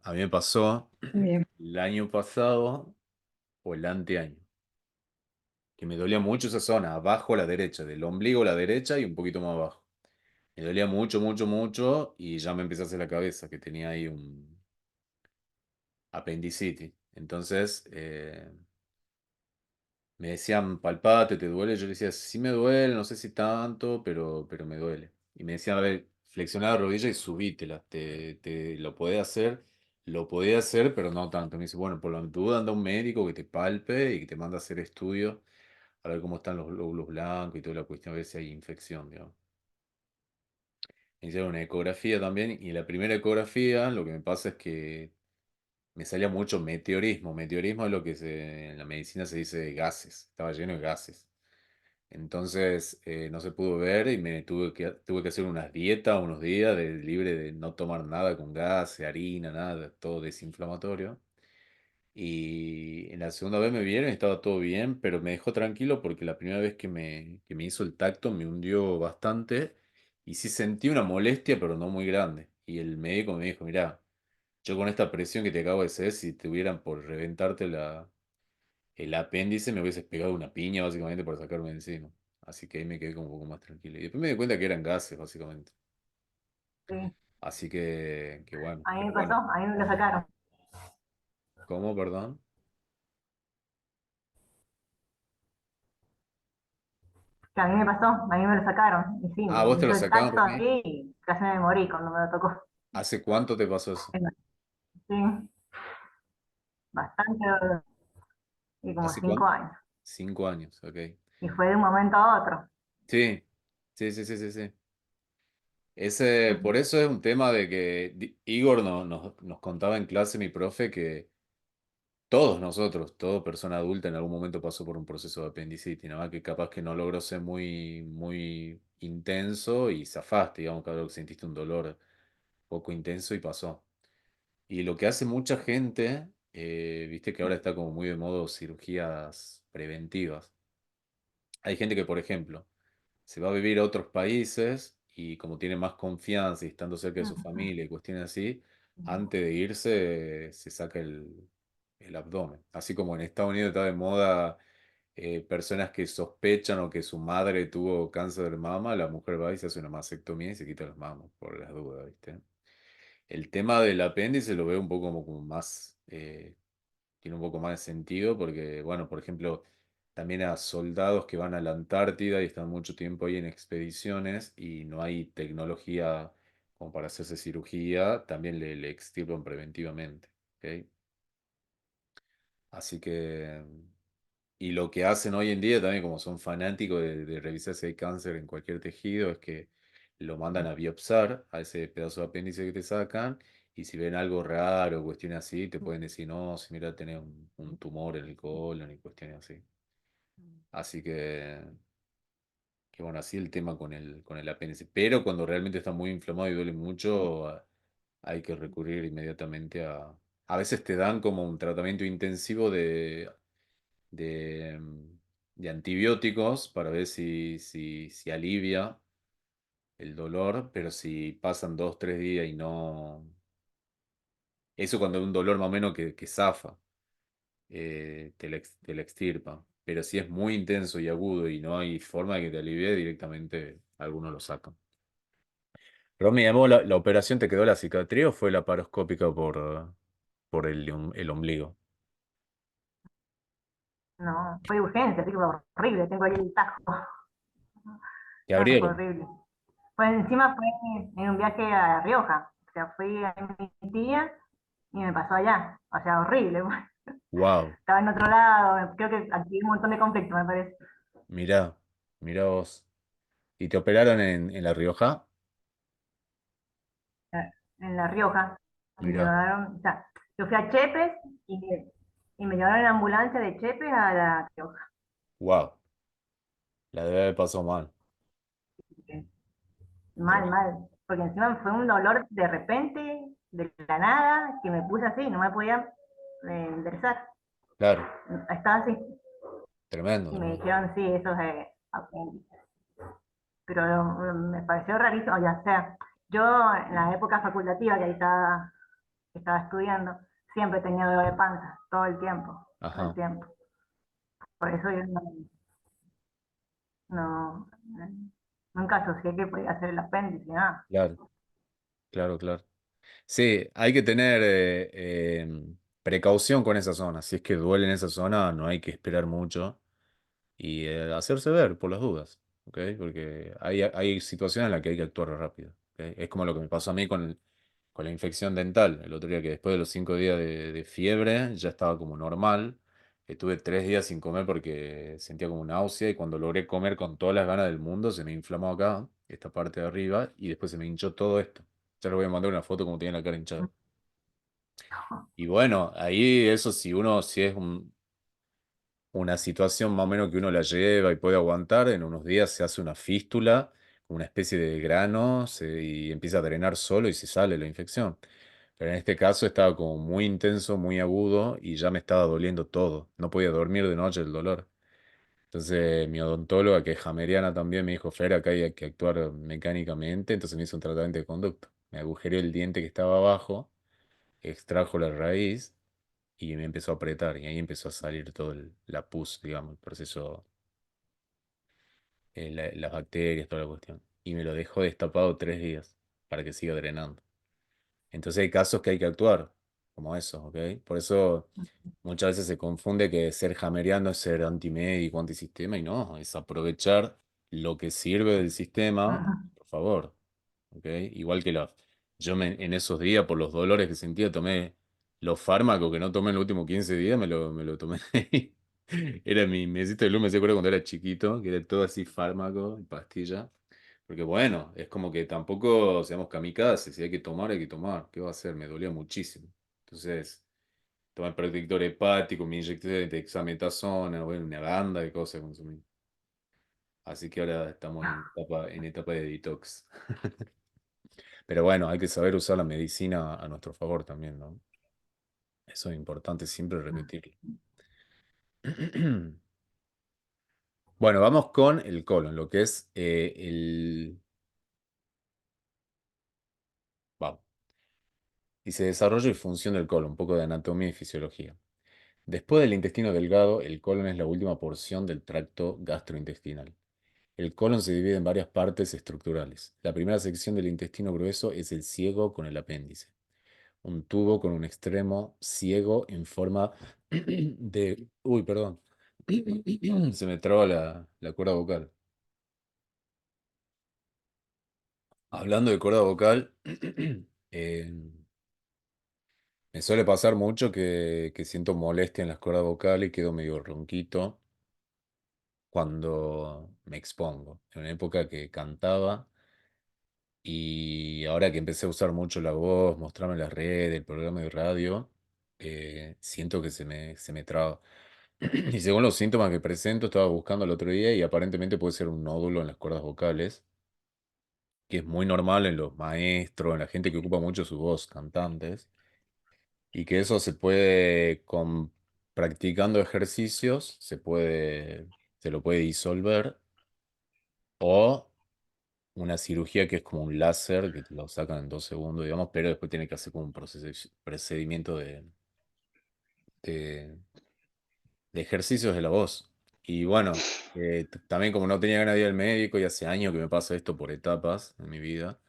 A mí me pasó Bien. el año pasado o el anteaño, que me dolía mucho esa zona, abajo a la derecha, del ombligo a la derecha y un poquito más abajo. Me dolía mucho, mucho, mucho y ya me empezó a hacer la cabeza, que tenía ahí un apendicitis. Entonces me decían, palpate, ¿te duele? Yo le decía, sí me duele, no sé si tanto, pero me duele. Y me decían, a ver, flexiona la rodilla y subítela, te lo podía hacer, pero no tanto. Me dice, bueno, por la duda anda a un médico que te palpe y que te manda a hacer estudios, a ver cómo están los glóbulos blancos y toda la cuestión, a ver si hay infección, digamos. Me hicieron una ecografía también y en la primera ecografía lo que me pasa es que me salía mucho meteorismo. Meteorismo es lo que en la medicina se dice gases, estaba lleno de gases. Entonces no se pudo ver y tuve que hacer unas dietas unos días libre de no tomar nada con gas, harina, nada, todo desinflamatorio. Y en la segunda vez me vieron y estaba todo bien, pero me dejó tranquilo porque la primera vez que me hizo el tacto me hundió bastante y sí sentí una molestia, pero no muy grande. Y el médico me dijo, mirá, yo con esta presión que te acabo de hacer, si te hubieran por reventarte el apéndice, me hubieses pegado una piña básicamente por sacarme de encima. Así que ahí me quedé como un poco más tranquilo. Y después me di cuenta que eran gases, básicamente. Sí. Así que bueno, A mí pero me pasó, bueno. a mí me lo sacaron. ¿Cómo, perdón? Que a mí me pasó, a mí me lo sacaron. Y sí, Ah, me ¿vos te lo hizo el sacaron, tacto Romy? así y casi me morí cuando me lo tocó. ¿Hace cuánto te pasó eso? Sí, bastante dolor. Y como ¿Hace cinco cuánto? años. 5 años, ok. Y fue de un momento a otro. Sí, sí, sí, sí, sí, sí. Por eso es un tema de que Igor nos contaba en clase, mi profe, que todos nosotros, toda persona adulta en algún momento pasó por un proceso de apendicitis, nada más que capaz que no logró ser muy, muy intenso y zafaste, digamos que algo que sentiste un dolor poco intenso y pasó. Y lo que hace mucha gente, viste que ahora está como muy de modo cirugías preventivas. Hay gente que, por ejemplo, se va a vivir a otros países y como tiene más confianza y estando cerca de su familia y cuestiones así, antes de irse se saca el abdomen. Así como en Estados Unidos está de moda personas que sospechan o que su madre tuvo cáncer de mama, la mujer va y se hace una mastectomía y se quita las mamas por las dudas, ¿viste? El tema del apéndice lo veo un poco como más, tiene un poco más de sentido porque, bueno, por ejemplo, también a soldados que van a la Antártida y están mucho tiempo ahí en expediciones y no hay tecnología como para hacerse cirugía, también le extirpan preventivamente. ¿Ok? Así que, y lo que hacen hoy en día también, como son fanáticos de revisar si hay cáncer en cualquier tejido, es que lo mandan a biopsar a ese pedazo de apéndice que te sacan. Y si ven algo raro, cuestiones así, te pueden decir, no, si mira, tenés un tumor en el colon y cuestiones así. Así que bueno, así el tema con el apéndice. Pero cuando realmente está muy inflamado y duele mucho, hay que recurrir inmediatamente a veces te dan como un tratamiento intensivo de, mm, de antibióticos para ver si alivia el dolor, pero si pasan 2, 3 días y no... Eso cuando hay un dolor más o menos que zafa. Te la extirpa. Pero si es muy intenso y agudo y no hay forma de que te alivie, directamente algunos lo sacan. Romy, digamos, la operación te quedó la cicatriz o fue laparoscópica por el ombligo? No, fue de urgencia, así que fue horrible. Tengo ahí el tajo. Te No, fue abrieron. horrible. Pues encima fue en un viaje a La Rioja. O sea, fui a mi tía y me pasó allá. O sea, horrible. Wow. Estaba en otro lado. Creo que aquí hay un montón de conflictos, me parece. Mirá, mirá vos. ¿Y te operaron en La Rioja? En La Rioja. Y me Mirá. llevaron, o sea, yo fui a Chepes y me llevaron en ambulancia de Chepes a La Rioja. Wow. La debe haber pasado mal. Mal, Tremendo. mal. Porque encima fue un dolor de repente, de la nada, que me puse así, no me podía enderezar. Claro. Estaba así. Tremendo, Y me tremendo. dijeron, sí, eso es apéndice. Pero me pareció rarísimo. O sea, yo en la época facultativa que estaba estudiando, siempre tenía dolor de panza, todo el Ajá. tiempo. Por eso yo no, nunca asocié que podía hacer el apéndice, nada. Claro, claro, claro. Sí, hay que tener precaución con esa zona. Si es que duele en esa zona, no hay que esperar mucho y hacerse ver por las dudas, ¿ok? Porque hay situaciones en las que hay que actuar rápido, ¿ok? Es como lo que me pasó a mí con la infección dental. El otro día que después de los 5 días de fiebre ya estaba como normal. Estuve 3 días sin comer porque sentía como náusea y cuando logré comer con todas las ganas del mundo se me inflamó acá, esta parte de arriba, y después se me hinchó todo esto. Ya le voy a mandar una foto como tiene la cara hinchada. Y bueno, ahí eso si es una situación más o menos que uno la lleva y puede aguantar, en unos días se hace una fístula, una especie de grano, y empieza a drenar solo y se sale la infección. Pero en este caso estaba como muy intenso, muy agudo y ya me estaba doliendo todo. No podía dormir de noche el dolor. Entonces mi odontóloga, que es jameriana también, me dijo, Fer, acá hay que actuar mecánicamente. Entonces me hizo un tratamiento de conducto. Me agujereó el diente que estaba abajo, extrajo la raíz y me empezó a apretar. Y ahí empezó a salir todo la pus, digamos, el proceso, las bacterias, toda la cuestión. Y me lo dejó destapado 3 días para que siga drenando. Entonces hay casos que hay que actuar, como eso, ¿ok? Por eso muchas veces se confunde que ser hameriano es ser antimédico, antisistema, y no, es aprovechar lo que sirve del sistema, Ujú. por favor, ¿ok? Igual que en esos días, por los dolores que sentía, tomé los fármacos que no tomé en los últimos 15 días, me lo tomé. Era mi mesita de luz, me acuerdo cuando era chiquito, que era todo así fármaco, y pastilla. Porque bueno, es como que tampoco seamos kamikazes, si hay que tomar, hay que tomar. ¿Qué va a hacer? Me dolía muchísimo. Entonces, tomé protector hepático, me inyecté de dexametasona, bueno, una banda de cosas consumí. Así que ahora estamos en etapa de detox. Pero bueno, hay que saber usar la medicina a nuestro favor también, ¿no? Eso es importante siempre repetirlo. Bueno, vamos con el colon, lo que es vamos. Dice desarrollo y función del colon, un poco de anatomía y fisiología. Después del intestino delgado, el colon es la última porción del tracto gastrointestinal. El colon se divide en varias partes estructurales. La primera sección del intestino grueso es el ciego con el apéndice, un tubo con un extremo ciego en forma de... Uy, perdón. Se me traba la cuerda vocal. Hablando de cuerda vocal, eh, me suele pasar mucho que siento molestia en las cuerdas vocales y quedo medio ronquito cuando me expongo. En una época que cantaba y ahora que empecé a usar mucho la voz, mostrarme en las redes, el programa de radio, siento que se me traba. Y según los síntomas que presento, estaba buscando el otro día y aparentemente puede ser un nódulo en las cuerdas vocales, que es muy normal en los maestros, en la gente que ocupa mucho su voz, cantantes, y que eso se puede, practicando ejercicios, se lo puede disolver, o una cirugía que es como un láser que te lo sacan en 2 segundos, digamos, pero después tiene que hacer como un procedimiento de, de ejercicios de la voz. Y bueno, también como no tenía ganas de ir al médico y hace años que me pasa esto por etapas en mi vida,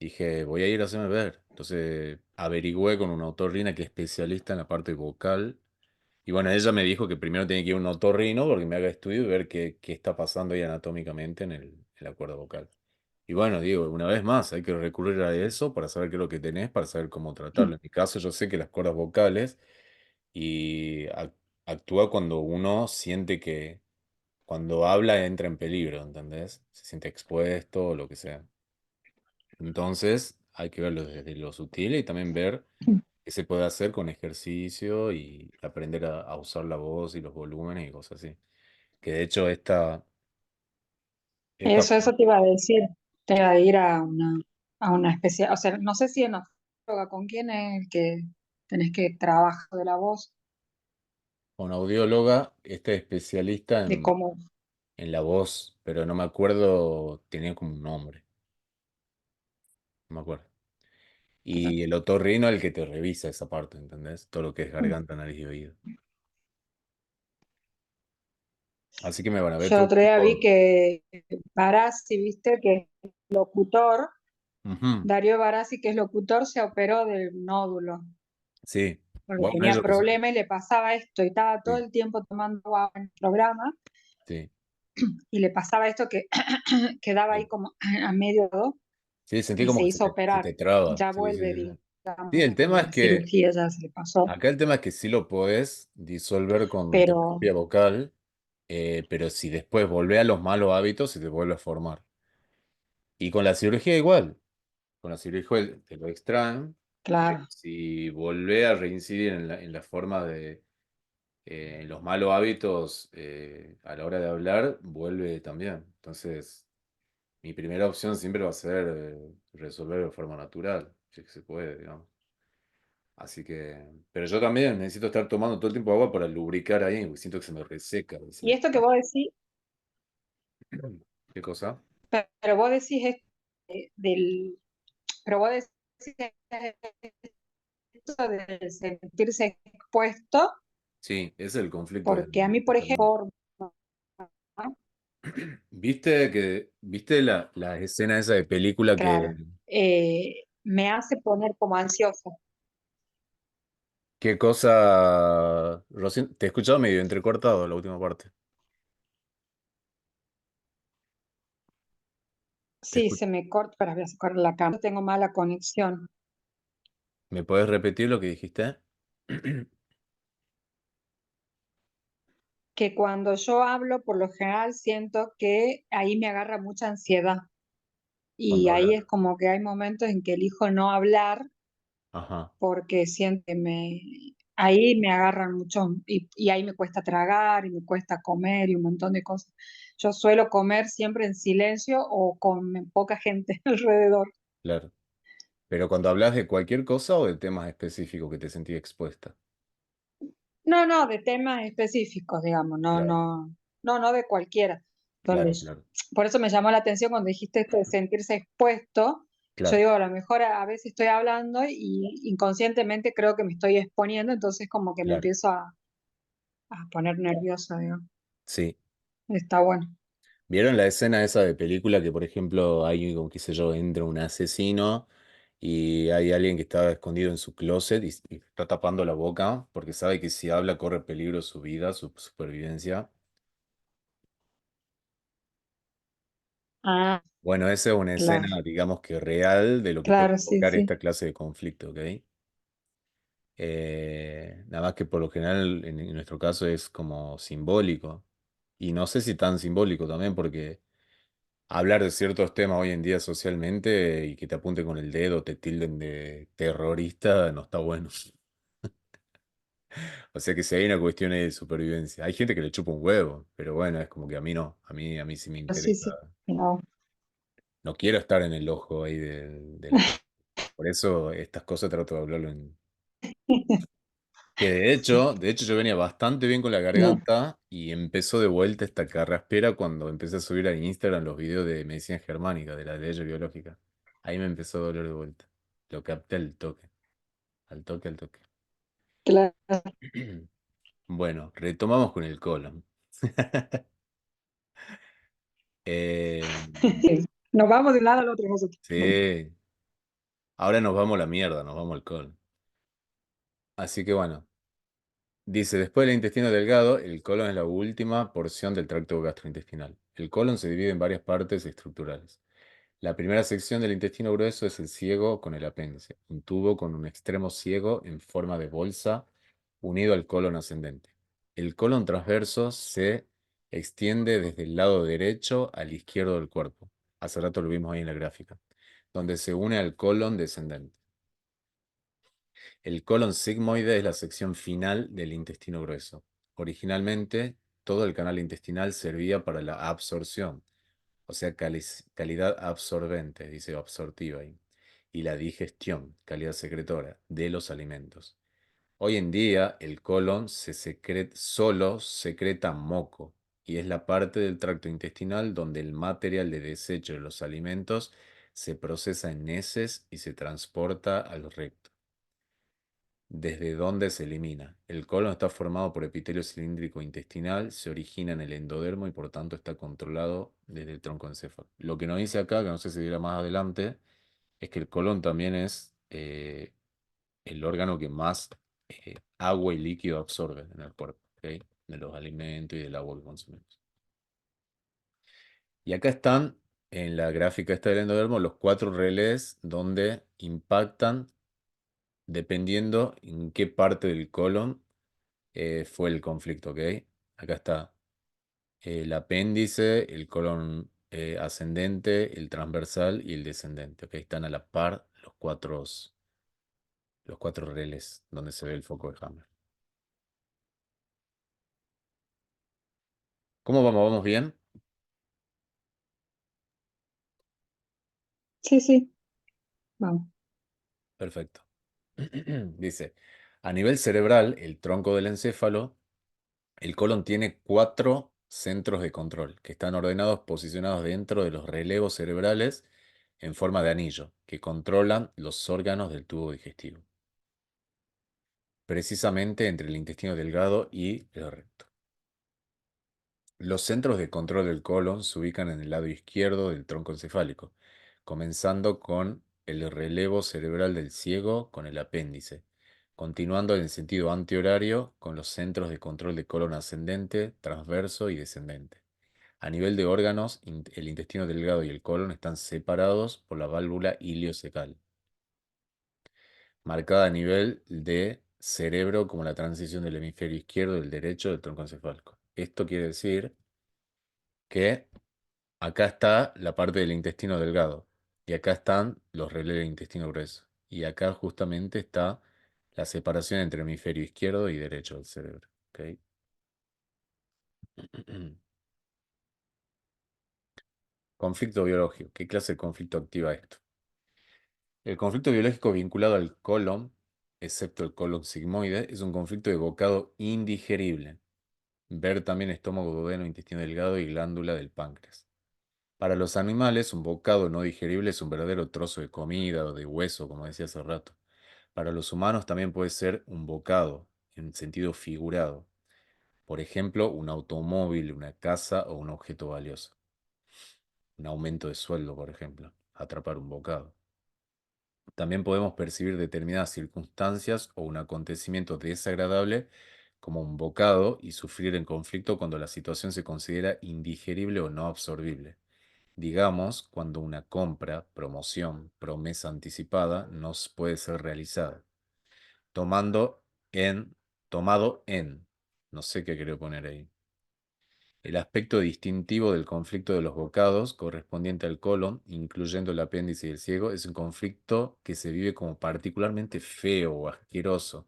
dije, voy a ir a hacerme ver. Entonces averigüé con una otorrina que es especialista en la parte vocal. Y bueno, ella me dijo que primero tenía que ir a un otorrino porque me haga estudio y ver qué está pasando ahí anatómicamente en la cuerda vocal. Y bueno, digo, una vez más, hay que recurrir a eso para saber qué es lo que tenés, para saber cómo tratarlo. En mi caso, yo sé que las cuerdas vocales y actúa cuando uno siente que cuando habla entra en peligro, ¿entendés? Se siente expuesto o lo que sea. Entonces, hay que verlo desde lo sutil y también ver qué se puede hacer con ejercicio y aprender a usar la voz y los volúmenes y cosas así. Que de hecho esta, Eso te iba a decir, te iba a ir a una especial, o sea, no sé si en oncóloga, ¿con quién es el que tenés que trabajar de la voz, una audióloga, esta es especialista de en, cómo, en la voz, pero no me acuerdo, tenía como un nombre, no me acuerdo. Y el otorrino es el que te revisa esa parte, ¿entendés? Todo lo que es garganta, nariz y oído. Así que me van a ver yo todo el otro día vi tiempo. que Barassi, viste, que es locutor, Ujú. Darío Barassi, que es locutor, se operó del nódulo, Sí, porque bueno, tenía ellos que son. problemas y le pasaba esto, y estaba todo Sí, el tiempo tomando agua en el programa, sí, y le pasaba esto que quedaba ahí sí. como a medio do, Sí, sentí y como se que se hizo te, se operar. te traba. Ya Sí, sí, vuelve, sí. Sí, digamos, el tema de es la que cirugía, ya se le pasó, acá el tema es que sí lo podés disolver con pero terapia vocal, pero si después volvés a los malos hábitos, se te vuelve a formar. Y con la cirugía igual. Con la cirugía igual te lo extraen, pero claro, si volvés a reincidir en la forma de los malos hábitos a la hora de hablar, vuelve también. Entonces, mi primera opción siempre va a ser resolver de forma natural, si es que se puede, digamos. Así que, pero yo también necesito estar tomando todo el tiempo agua para lubricar ahí, porque siento que se me reseca. Y esto que vos decís, ¿Qué cosa? pero vos decís del, pero vos decís esto del sentirse expuesto, Sí, ese es el conflicto porque a de mí, que por está hablando. ejemplo, ¿no? ¿Viste la escena esa de película que, Claro, me hace poner como ansiosa. qué cosa, te he escuchado medio entrecortado la última parte. Te Sí, escu- se me corta, para voy a sacar la cámara, tengo mala conexión. ¿Me puedes repetir lo que dijiste? Que cuando yo hablo, por lo general siento que ahí me agarra mucha ansiedad. Y Cuando ahí hablas. es como que hay momentos en que elijo no hablar Ajá, porque siento que ahí me agarran mucho y ahí me cuesta tragar y me cuesta comer y un montón de cosas. Yo suelo comer siempre en silencio o con poca gente alrededor. claro. Pero cuando hablas de cualquier cosa o de temas específicos que te sentí expuesta. No, no, de temas específicos, digamos, no, Claro, no, no, no de cualquiera. claro, Entonces, claro, por eso me llamó la atención cuando dijiste esto de sentirse expuesto. Yo claro, digo, a lo mejor a veces estoy hablando y inconscientemente creo que me estoy exponiendo, entonces como que me claro. empiezo a poner nerviosa, digo. Sí. Está bueno. ¿Vieron la escena esa de película que, por ejemplo, hay, como qué sé yo, entra un asesino y hay alguien que está escondido en su closet y está tapando la boca porque sabe que si habla corre peligro su vida, su supervivencia? Ah, Bueno, esa es una escena, claro, digamos que real de lo que puede claro, sí, provocar sí. esta clase de conflicto, ¿ok? Nada más que por lo general en nuestro caso es como simbólico. Y no sé si tan simbólico también porque hablar de ciertos temas hoy en día socialmente y que te apunten con el dedo, te tilden de terrorista, no está bueno. O sea que si hay una cuestión ahí de supervivencia. Hay gente que le chupa un huevo, pero bueno, es como que a mí no, a mí sí me Sí, interesa. sí. No. No quiero estar en el ojo ahí de la cuestión. Por eso estas cosas trato de hablarlo en... Que Sí, de hecho yo venía bastante bien con la no, garganta y empezó de vuelta esta carraspera cuando empecé a subir a Instagram los videos de medicina germánica, de la ley biológica. Ahí me empezó a doler de vuelta. Lo capté al toque, al toque, al toque. claro. Bueno, retomamos con el colon. Eh, Nos vamos de un lado al otro nosotros. Bueno, sí, ahora nos vamos a la mierda, nos vamos al colon. Así que bueno, dice, después del intestino delgado, el colon es la última porción del tracto gastrointestinal. El colon se divide en varias partes estructurales. La primera sección del intestino grueso es el ciego con el apéndice, un tubo con un extremo ciego en forma de bolsa unido al colon ascendente. El colon transverso se extiende desde el lado derecho al izquierdo del cuerpo. Hace rato lo vimos ahí en la gráfica, donde se une al colon descendente. El colon sigmoide es la sección final del intestino grueso. Originalmente, todo el canal intestinal servía para la absorción, o sea, calidad absorbente, dice absortiva ahí, y la digestión, calidad secretora, de los alimentos. Hoy en día, el colon solo secreta moco, y es la parte del tracto intestinal donde el material de desecho de los alimentos se procesa en heces y se transporta al recto, desde donde se elimina. El colon está formado por epitelio cilíndrico intestinal, se origina en el endodermo y por tanto está controlado desde el tronco encéfalo. Lo que nos dice acá, que no sé si dirá más adelante, es que el colon también es el órgano que más agua y líquido absorbe en el cuerpo, ¿ok? De los alimentos y del agua que consumimos. Y acá están, en la gráfica esta del endodermo, los cuatro relés donde impactan dependiendo en qué parte del colon fue el conflicto, ¿ok? Acá está el apéndice, el colon ascendente, el transversal y el descendente, ¿ok? Están a la par los cuatro relés donde se ve el foco de Hammer. ¿Cómo vamos? ¿Vamos bien? sí, sí, vamos. Perfecto. Dice, a nivel cerebral, el tronco del encéfalo, el colon tiene cuatro centros de control que están ordenados, posicionados dentro de los relevos cerebrales en forma de anillo, que controlan los órganos del tubo digestivo, precisamente entre el intestino delgado y el recto. Los centros de control del colon se ubican en el lado izquierdo del tronco encefálico, comenzando con el relevo cerebral del ciego con el apéndice, continuando en el sentido antihorario con los centros de control de colon ascendente, transverso y descendente. A nivel de órganos, el intestino delgado y el colon están separados por la válvula iliocecal, marcada a nivel de cerebro como la transición del hemisferio izquierdo y del derecho del tronco encefálico. Esto quiere decir que acá está la parte del intestino delgado y acá están los relés del intestino grueso. Y acá justamente está la separación entre hemisferio izquierdo y derecho del cerebro. ¿Ok? Conflicto biológico. ¿Qué clase de conflicto activa esto? El conflicto biológico vinculado al colon, excepto el colon sigmoide, es un conflicto de bocado indigerible. Ver también estómago, duodeno, intestino delgado y glándula del páncreas. Para los animales, un bocado no digerible es un verdadero trozo de comida o de hueso, como decía hace rato. Para los humanos también puede ser un bocado, en sentido figurado. Por ejemplo, un automóvil, una casa o un objeto valioso. Un aumento de sueldo, por ejemplo. Atrapar un bocado. También podemos percibir determinadas circunstancias o un acontecimiento desagradable como un bocado y sufrir en conflicto cuando la situación se considera indigerible o no absorbible. Digamos, cuando una compra, promoción, promesa anticipada no puede ser realizada. Tomando en, tomado en, no sé qué quiero poner ahí. El aspecto distintivo del conflicto de los bocados, correspondiente al colon, incluyendo el apéndice y el ciego, es un conflicto que se vive como particularmente feo o asqueroso.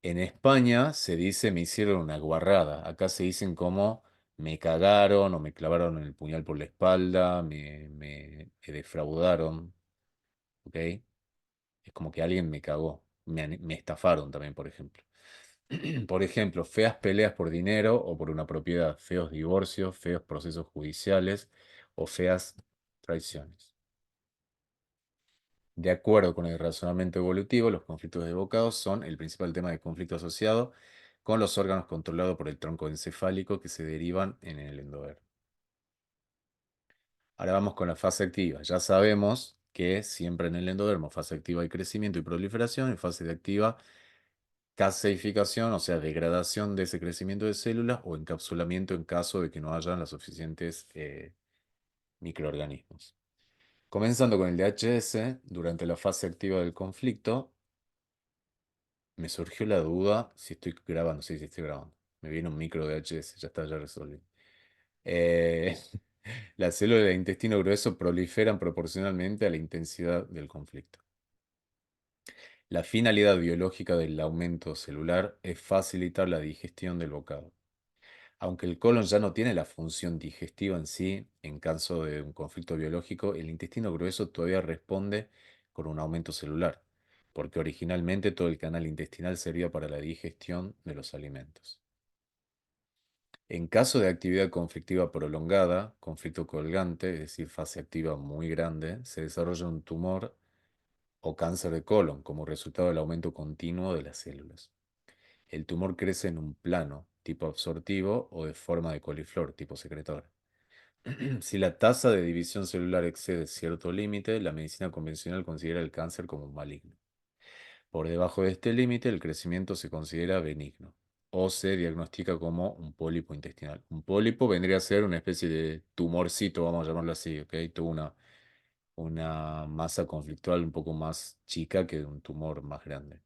En España se dice me hicieron una guarrada. Acá se dicen como me cagaron o me clavaron el puñal por la espalda, me defraudaron. ¿Ok? Es como que alguien me cagó. Me estafaron también, por ejemplo. Por ejemplo, feas peleas por dinero o por una propiedad, feos divorcios, feos procesos judiciales o feas traiciones. De acuerdo con el razonamiento evolutivo, los conflictos evocados son el principal tema de conflicto asociado con los órganos controlados por el tronco encefálico que se derivan en el endodermo. Ahora vamos con la fase activa. Ya sabemos que siempre en el endodermo, fase activa hay crecimiento y proliferación, en fase de activa caseificación, o sea, degradación de ese crecimiento de células o encapsulamiento en caso de que no hayan los suficientes microorganismos. Comenzando con el DHS, durante la fase activa del conflicto, me surgió la duda si estoy grabando, sí, sí estoy grabando. Me viene un micro DHS, ya está, ya resolví. Eh, las células del intestino grueso proliferan proporcionalmente a la intensidad del conflicto. La finalidad biológica del aumento celular es facilitar la digestión del bocado. Aunque el colon ya no tiene la función digestiva en sí, en caso de un conflicto biológico, el intestino grueso todavía responde con un aumento celular, porque originalmente todo el canal intestinal servía para la digestión de los alimentos. En caso de actividad conflictiva prolongada, conflicto colgante, es decir, fase activa muy grande, se desarrolla un tumor o cáncer de colon como resultado del aumento continuo de las células. El tumor crece en un plano, tipo absortivo, o de forma de coliflor, tipo secretor. Si la tasa de división celular excede cierto límite, la medicina convencional considera el cáncer como maligno. Por debajo de este límite, el crecimiento se considera benigno o se diagnostica como un pólipo intestinal. Un pólipo vendría a ser una especie de tumorcito, vamos a llamarlo así, ¿ok? Tuvo una masa conflictual un poco más chica que un tumor más grande.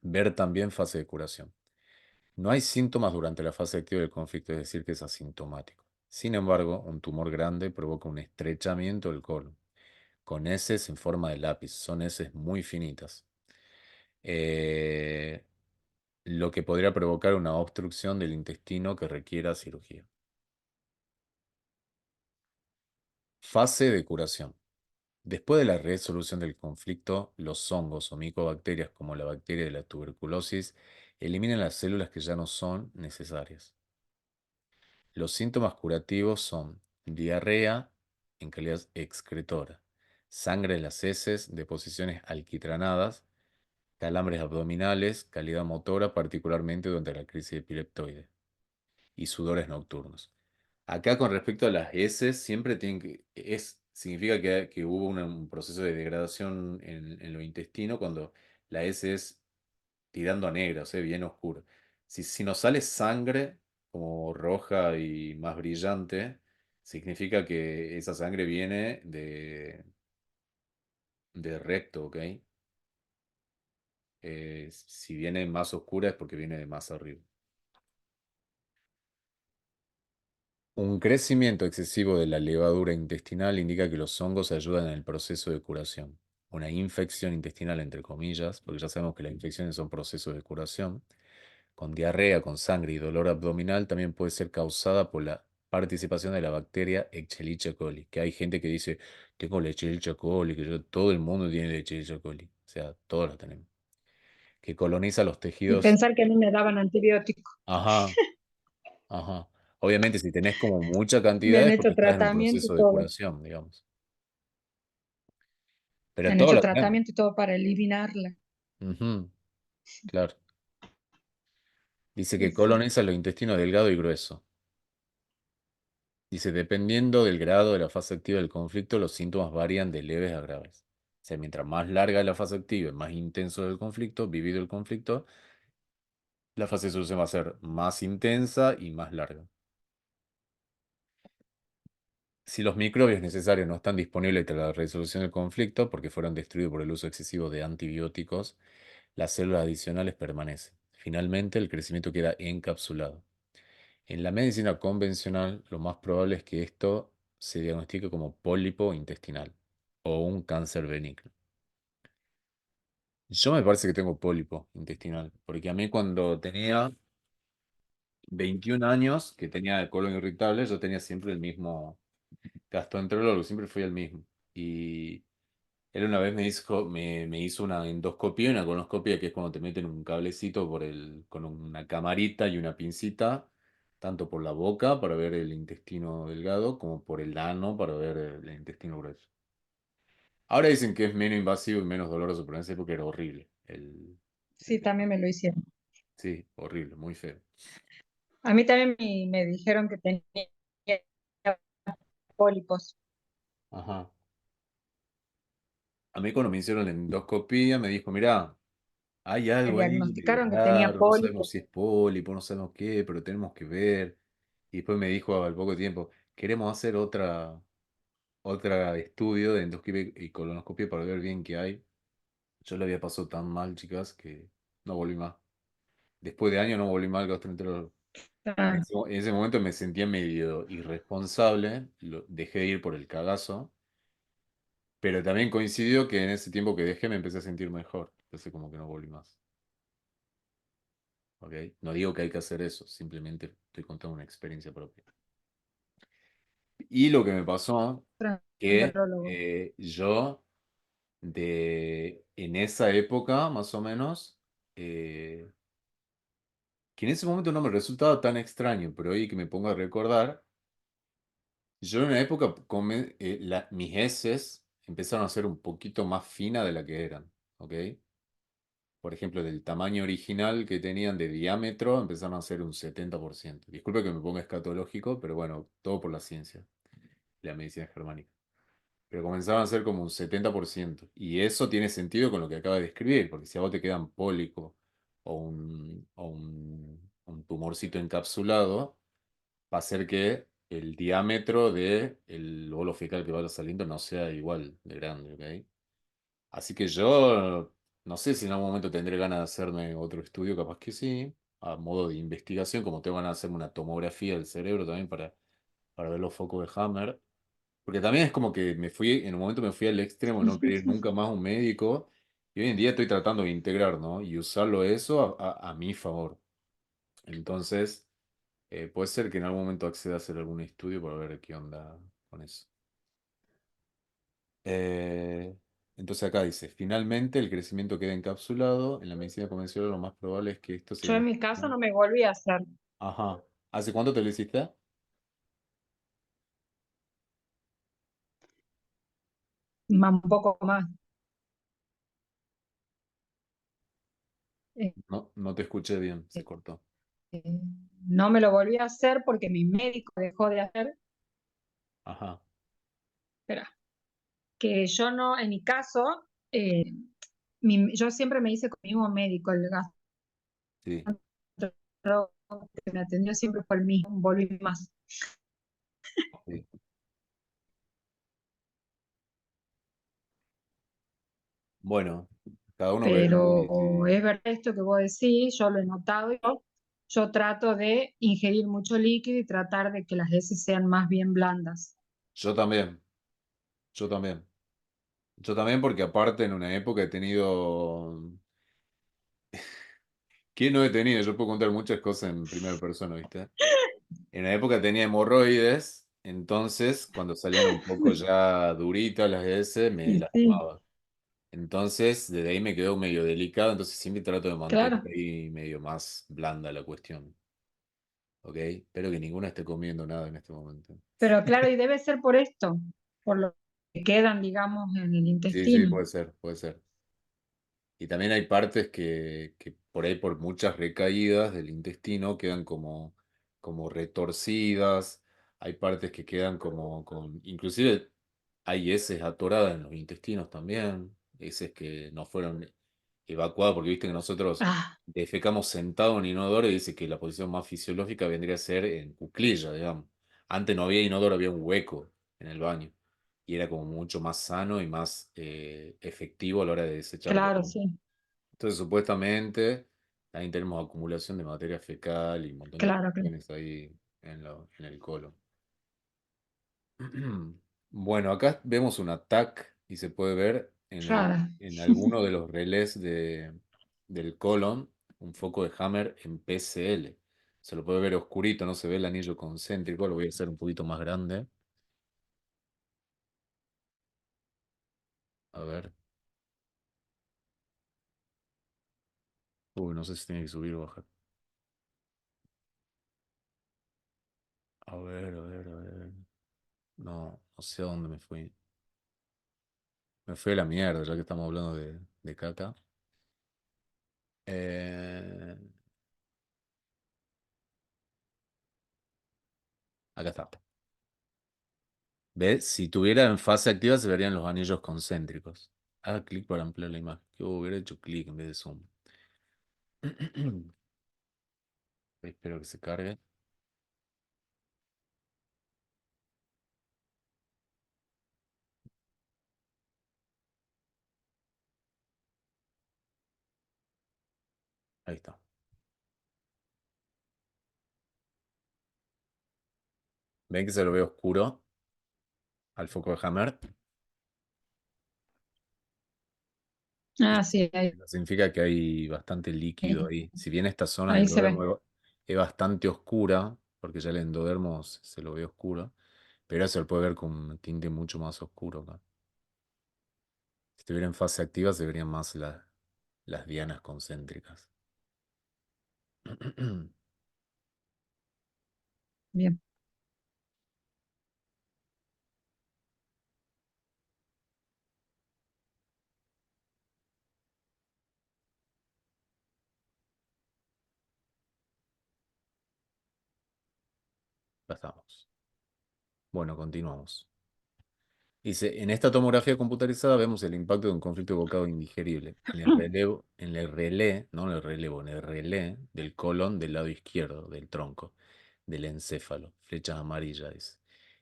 Ver también fase de curación. No hay síntomas durante la fase activa del conflicto, es decir, que es asintomático. Sin embargo, un tumor grande provoca un estrechamiento del colon, con heces en forma de lápiz, son heces muy finitas, eh, lo que podría provocar una obstrucción del intestino que requiera cirugía. Fase de curación. Después de la resolución del conflicto, los hongos o micobacterias, como la bacteria de la tuberculosis, eliminan las células que ya no son necesarias. Los síntomas curativos son diarrea en calidad excretora, sangre en las heces, deposiciones alquitranadas, calambres abdominales, calidad motora, particularmente durante la crisis epileptoide, y sudores nocturnos. Acá con respecto a las heces, siempre tienen significa que hubo un proceso de degradación en lo intestino cuando la S es tirando a negra, o sea, bien oscura. Si nos sale sangre como roja y más brillante, significa que esa sangre viene de recto, ¿ok? Si viene más oscura es porque viene de más arriba. Un crecimiento excesivo de la levadura intestinal indica que los hongos ayudan en el proceso de curación. Una infección intestinal, entre comillas, porque ya sabemos que las infecciones son procesos de curación, con diarrea, con sangre y dolor abdominal, también puede ser causada por la participación de la bacteria Escherichia coli, que hay gente que dice, tengo la Escherichia coli, todo el mundo tiene la Escherichia coli, o sea, todos la tenemos, que coloniza los Y tejidos. pensar que a mí me daban antibióticos. Ajá, ajá. Obviamente, si tenés como mucha Me cantidad han es porque hecho estás en un tratamiento y proceso de todo. curación, digamos. Me Pero han todos hecho la tenemos. tratamiento y todo para eliminarla. Ujú, claro. Dice Y que sí. coloniza los intestinos delgado y grueso. Dice, dependiendo del grado de la fase activa del conflicto, los síntomas varían de leves a graves. O sea, mientras más larga es la fase activa y más intenso el conflicto, vivido el conflicto, la fase de solución va a ser más intensa y más larga. Si los microbios necesarios no están disponibles tras la resolución del conflicto, porque fueron destruidos por el uso excesivo de antibióticos, las células adicionales permanecen. Finalmente, el crecimiento queda encapsulado. En la medicina convencional, lo más probable es que esto se diagnostique como pólipo intestinal o un cáncer benigno. Yo me parece que tengo pólipo intestinal, porque a mí cuando tenía 21 años, que tenía el colon irritable, yo tenía siempre el mismo gastroenterólogo, siempre fui el mismo. Y él una vez me hizo una endoscopia y una colonoscopia, que es cuando te meten un cablecito con una camarita y una pincita, tanto por la boca para ver el intestino delgado, como por el ano para ver el intestino grueso. Ahora dicen que es menos invasivo y menos doloroso, pero en esa época era horrible. Sí, también me lo hicieron. Sí, horrible, muy feo. A mí también me dijeron que tenía pólipos. Ajá. A mí cuando me hicieron la endoscopia me dijo, mirá, hay Me algo ahí medio diagnosticaron que tenía raro, no sabemos pólipos. si es pólipo, no sabemos qué, pero tenemos que ver. Y después me dijo al poco tiempo, queremos hacer otra estudio de endoscopia y colonoscopia para ver bien qué hay. Yo le había pasado tan mal, chicas, que no volví más. Después de años no volví más al gastroenterólogo. Ah, En ese momento me sentía medio irresponsable, dejé de ir por el cagazo, pero también coincidió que en ese tiempo que dejé me empecé a sentir mejor. Entonces como que no volví más. ¿Ok? No digo que hay que hacer eso, simplemente estoy contando una experiencia propia. Y lo que me pasó, que gastroenterólogo. yo en esa época, más o menos, eh, que en ese momento no me resultaba tan extraño, pero hoy que me pongo a recordar, yo en una época mis heces empezaron a ser un poquito más finas de la que eran, ¿ok? Por ejemplo, del tamaño original que tenían de diámetro, empezaron a ser un 70%. Disculpe que me ponga escatológico, pero bueno, todo por la ciencia, la medicina germánica. Pero comenzaron a ser como un 70%. Y eso tiene sentido con lo que acaba de describir, porque si a vos te quedan pólipo o un tumorcito encapsulado, va a hacer que el diámetro del óvulo fecal que vaya saliendo no sea igual de grande, ¿ok? Así que yo no sé si en algún momento tendré ganas de hacerme otro estudio, capaz que sí, a modo de investigación, como te van a hacer una tomografía del cerebro también para ver los focos de Hammer. Porque también es como que en un momento me fui al extremo de no querer nunca más un médico, y hoy en día estoy tratando de integrar, ¿no? Y usarlo eso a mi favor. Entonces, puede ser que en algún momento acceda a hacer algún estudio para ver qué onda con eso. Eh, entonces acá dice, finalmente el crecimiento queda encapsulado. En la medicina convencional lo más probable es que esto se Yo en mi caso no me volví a hacer Ajá. ¿Hace cuánto te lo hiciste? un poco más. Eh, No, no te escuché bien, se cortó. eh, no me lo volví a hacer porque mi médico dejó de hacer. Ajá, Espera, que yo no, en mi caso, yo siempre me hice con el mismo médico, el sí, gastrólogo que me atendió siempre fue el mismo, volví más. sí. Bueno, cada uno ve. Pero es verdad esto que vos decís, yo lo he notado, yo trato de ingerir mucho líquido y tratar de que las heces sean más bien blandas. Yo también, yo también. Yo también porque aparte en una época he tenido... ¿Quién no he tenido? Yo puedo contar muchas cosas en primera persona, ¿viste? En una época tenía hemorroides, entonces cuando salían un poco ya duritas las S me Y sí, lastimaba. Entonces, desde ahí me quedó medio delicado, entonces siempre trato de mantener claro, ahí medio más blanda la cuestión. ¿Ok? Espero que ninguno esté comiendo nada en este momento. pero claro, y debe ser por esto, por lo que quedan, digamos, en el Sí, sí, intestino. puede ser, puede ser. Y también hay partes que por ahí por muchas recaídas del intestino quedan como retorcidas, hay partes que quedan como con, inclusive hay heces atoradas en los intestinos también, heces que no fueron evacuadas, porque viste que nosotros Ah, defecamos sentado en inodoro y dice que la posición más fisiológica vendría a ser en cuclilla, digamos. Antes no había inodoro, había un hueco en el baño y era como mucho más sano y más efectivo a la hora de desechar claro, todo. sí, Entonces, supuestamente, ahí tenemos acumulación de materia fecal y un montón de claro, claro, cuestiones ahí en el colon. Bueno, acá vemos un ATAC y se puede ver claro. en alguno de los relés del colon un foco de Hammer en PCL. Se lo puede ver oscurito, no se ve el anillo concéntrico, lo voy a hacer un poquito más grande. A ver. Uy, no sé si tiene que subir o bajar. A ver, a ver, a ver. No, no sé a dónde me fui. Me fui a la mierda, ya que estamos hablando de caca. Eh, acá está. ¿Ves? Si tuviera en fase activa se verían los anillos concéntricos. Haga clic para ampliar la imagen. Yo hubiera hecho clic en vez de zoom. Espero que se cargue. Ahí está. ¿Ven que se lo ve oscuro al foco de Hammer? Ah, sí, Eso significa que hay bastante líquido ahí. Si bien esta zona del ahí se ve, endodermo es bastante oscura, porque ya el endodermo se lo ve oscuro, pero se lo puede ver con un tinte mucho más oscuro acá. Si estuviera en fase activa se verían más las dianas concéntricas. bien, Ya estamos. Bueno, continuamos. Dice, en esta tomografía computarizada vemos el impacto de un conflicto evocado indigerible en el relé, no en el relevo, en el relé del colon del lado izquierdo del tronco, del encéfalo, flechas amarillas. Dice.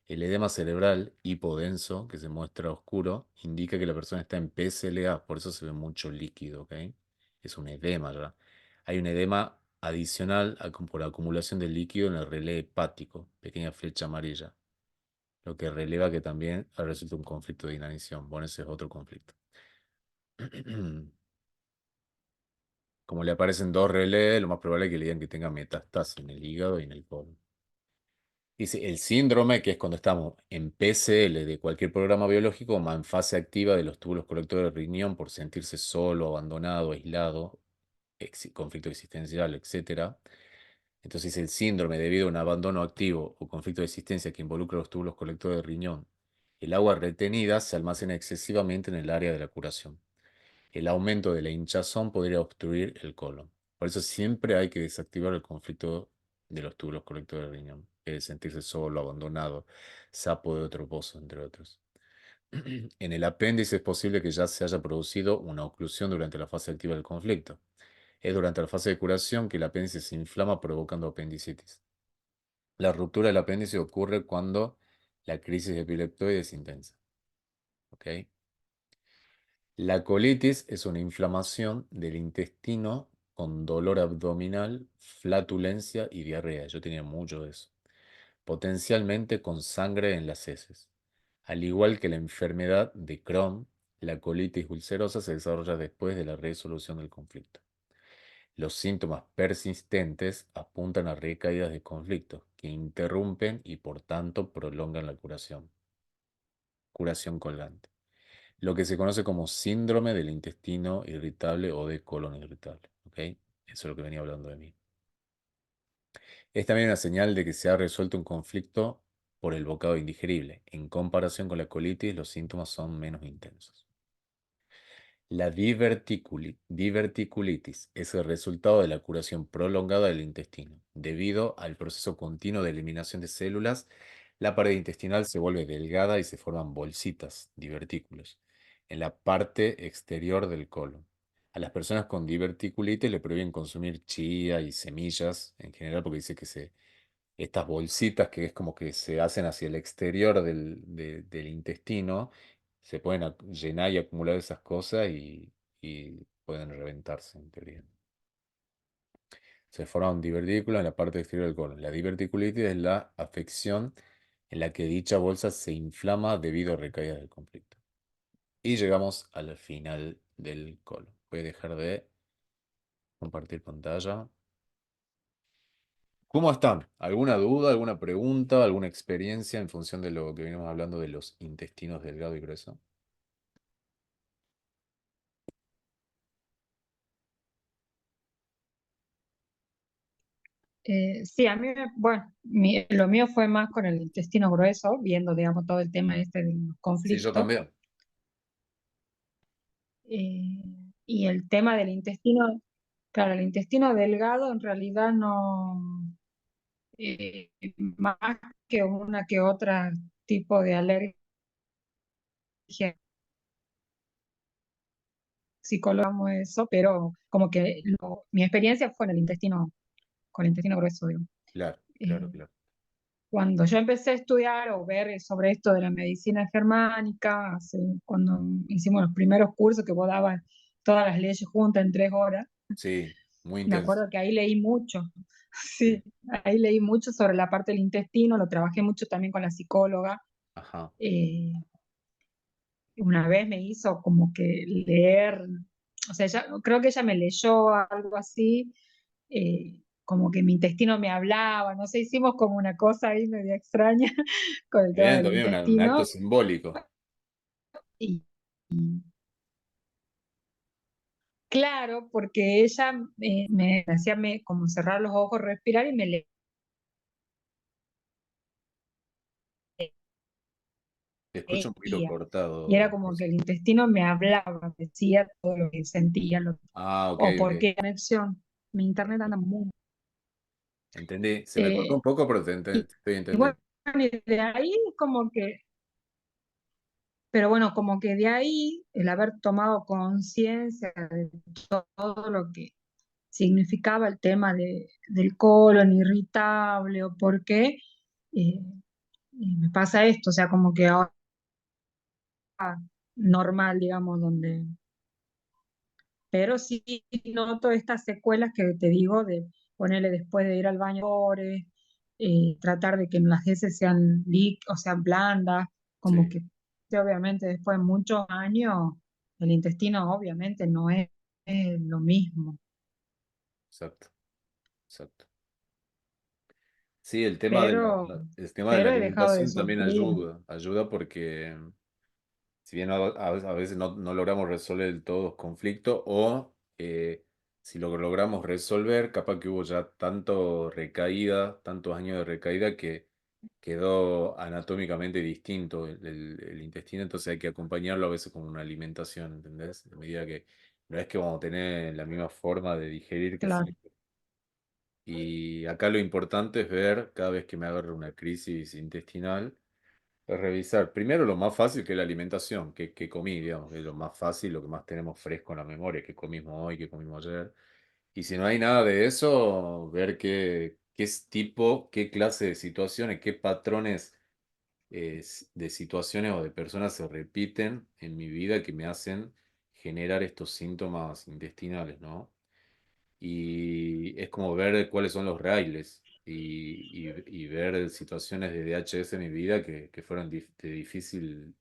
El edema cerebral hipodenso, que se muestra oscuro, indica que la persona está en PSLA, por eso se ve mucho líquido, ¿ok? Es un edema ya. Hay un edema adicional por acumulación de líquido en el relé hepático, pequeña flecha amarilla lo que releva que también resulta un conflicto de inanición. Bueno, ese es otro conflicto. Como le aparecen dos relés, lo más probable es que le digan que tenga metástasis en el hígado y en el colon. Dice, el síndrome, que es cuando estamos en PCL de cualquier programa biológico, más en fase activa de los túbulos colectores de riñón por sentirse solo, abandonado, aislado, conflicto existencial, etcétera. Entonces, el síndrome debido a un abandono activo o conflicto de existencia que involucra los túbulos colectores de riñón, el agua retenida se almacena excesivamente en el área de la curación. El aumento de la hinchazón podría obstruir el colon. Por eso siempre hay que desactivar el conflicto de los túbulos colectores de riñón, que es sentirse solo, abandonado, sapo de otro pozo, entre otros. En el apéndice es posible que ya se haya producido una oclusión durante la fase activa del conflicto. Es durante la fase de curación que el apéndice se inflama provocando apendicitis. La ruptura del apéndice ocurre cuando la crisis epileptoide es intensa. ¿Ok? La colitis es una inflamación del intestino con dolor abdominal, flatulencia y diarrea. Yo tenía mucho de eso. Potencialmente con sangre en las heces. Al igual que la enfermedad de Crohn, la colitis ulcerosa se desarrolla después de la resolución del conflicto. Los síntomas persistentes apuntan a recaídas de conflicto que interrumpen y por tanto prolongan la curación. Curación colgante. Lo que se conoce como síndrome del intestino irritable o de colon irritable. ¿Ok? Eso es lo que venía hablando de mí. Es también una señal de que se ha resuelto un conflicto por el bocado indigerible. En comparación con la colitis, los síntomas son menos intensos. La diverticulitis es el resultado de la curación prolongada del intestino. Debido al proceso continuo de eliminación de células, la pared intestinal se vuelve delgada y se forman bolsitas, divertículos, en la parte exterior del colon. A las personas con diverticulitis le prohíben consumir chía y semillas en general porque dice que estas bolsitas que es como que se hacen hacia el exterior del intestino, se pueden llenar y acumular esas cosas y pueden reventarse en teoría. Se forma un divertículo en la parte exterior del colon. La diverticulitis es la afección en la que dicha bolsa se inflama debido a recaídas del conflicto. Y llegamos al final del colon. Voy a dejar de compartir pantalla. ¿Cómo están? ¿Alguna duda, alguna pregunta, alguna experiencia en función de lo que venimos hablando de los intestinos delgado y grueso? Sí, a mí, bueno, lo mío fue más con el intestino grueso, viendo, digamos, todo el tema este de los Sí, yo conflictos. también. Eh, y el tema del intestino, claro, el intestino delgado en realidad no, más que una que otra tipo de alergia psicóloga, eso, pero como que mi experiencia fue en el intestino, con el intestino grueso, digo. Claro, claro, Eh, claro. Cuando yo empecé a estudiar o ver sobre esto de la medicina germánica, cuando hicimos los primeros cursos que vos dabas todas las leyes juntas en 3 horas, Sí, muy me intenso. acuerdo que ahí leí mucho, Sí. sí, ahí leí mucho sobre la parte del intestino, lo trabajé mucho también con la psicóloga. Ajá. eh, una vez me hizo como que leer, o sea, creo que ella me leyó algo así, como que mi intestino me hablaba, no sé, hicimos como una cosa ahí media extraña con el tema Bien, del también un acto intestino. simbólico. Y claro, porque ella me hacía como cerrar los ojos, respirar y me Te escucho un poquito leía. Y era cortado, como que Rosy. el intestino me hablaba, me decía todo lo que sentía, Ah, ok, o por ok. qué conexión. Mi internet anda muy... Entendí. Se me cortó eh, un poco, pero te y, estoy y bueno, entendiendo. y de ahí como que, pero bueno, como que de ahí el haber tomado conciencia de todo lo que significaba el tema del colon irritable o por qué, eh, me pasa esto, o sea, como que ahora normal, digamos, donde, pero sí noto estas secuelas que te digo de ponerle después de ir al baño, tratar de que las heces sean o sean blandas, como Sí, que sí, obviamente después de muchos años el intestino obviamente no es lo mismo. exacto, exacto. Sí, pero, el tema de la pero he dejado de alimentación también sufrir, ayuda porque si bien a veces no logramos resolver del todo los conflictos o si lo logramos resolver, capaz que hubo ya tanto recaída, tantos años de recaída que quedó anatómicamente distinto el intestino, entonces hay que acompañarlo a veces con una alimentación, ¿entendés? A medida que no es que vamos a tener la misma forma de digerir que claro, siempre. Y acá lo importante es ver cada vez que me agarra una crisis intestinal revisar primero lo más fácil que es la alimentación, que comí, digamos, que es lo más fácil, lo que más tenemos fresco en la memoria, que comimos hoy, que comimos ayer. Y si no hay nada de eso, ver qué es tipo, qué clase de situaciones, qué patrones de situaciones o de personas se repiten en mi vida que me hacen generar estos síntomas intestinales, ¿no? Y es como ver cuáles son los raíles y ver situaciones de DHS en mi vida que fueron de difícil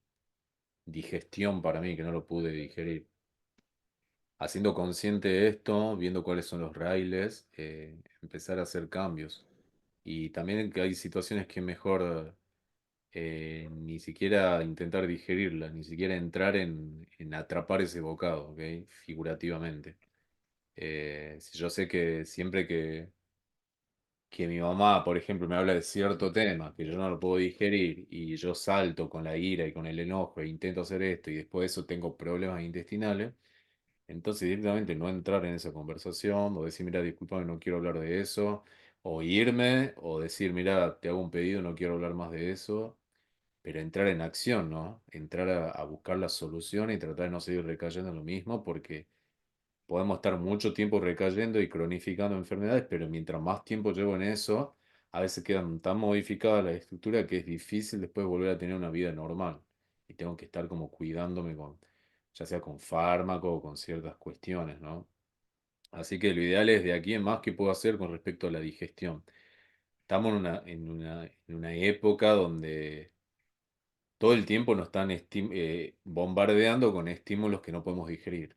digestión para mí, que no lo pude digerir. Haciendo consciente de esto, viendo cuáles son los raíles, empezar a hacer cambios. Y también que hay situaciones que es mejor ni siquiera intentar digerirlas, ni siquiera entrar en atrapar ese bocado, ¿ok? Figurativamente. Si yo sé que siempre que mi mamá, por ejemplo, me habla de cierto tema que yo no lo puedo digerir y yo salto con la ira y con el enojo e intento hacer esto y después de eso tengo problemas intestinales, entonces directamente no entrar en esa conversación o decir, mira, discúlpame, no quiero hablar de eso, o irme, o decir, mira, te hago un pedido, no quiero hablar más de eso, pero entrar en acción, ¿no? Entrar a buscar la solución y tratar de no seguir recayendo en lo mismo porque podemos estar mucho tiempo recayendo y cronificando enfermedades, pero mientras más tiempo llevo en eso, a veces quedan tan modificadas las estructuras que es difícil después volver a tener una vida normal. Y tengo que estar como cuidándome con, ya sea con fármaco o con ciertas cuestiones, ¿no? Así que lo ideal es de aquí en más qué puedo hacer con respecto a la digestión. Estamos en una época donde todo el tiempo nos están bombardeando con estímulos que no podemos digerir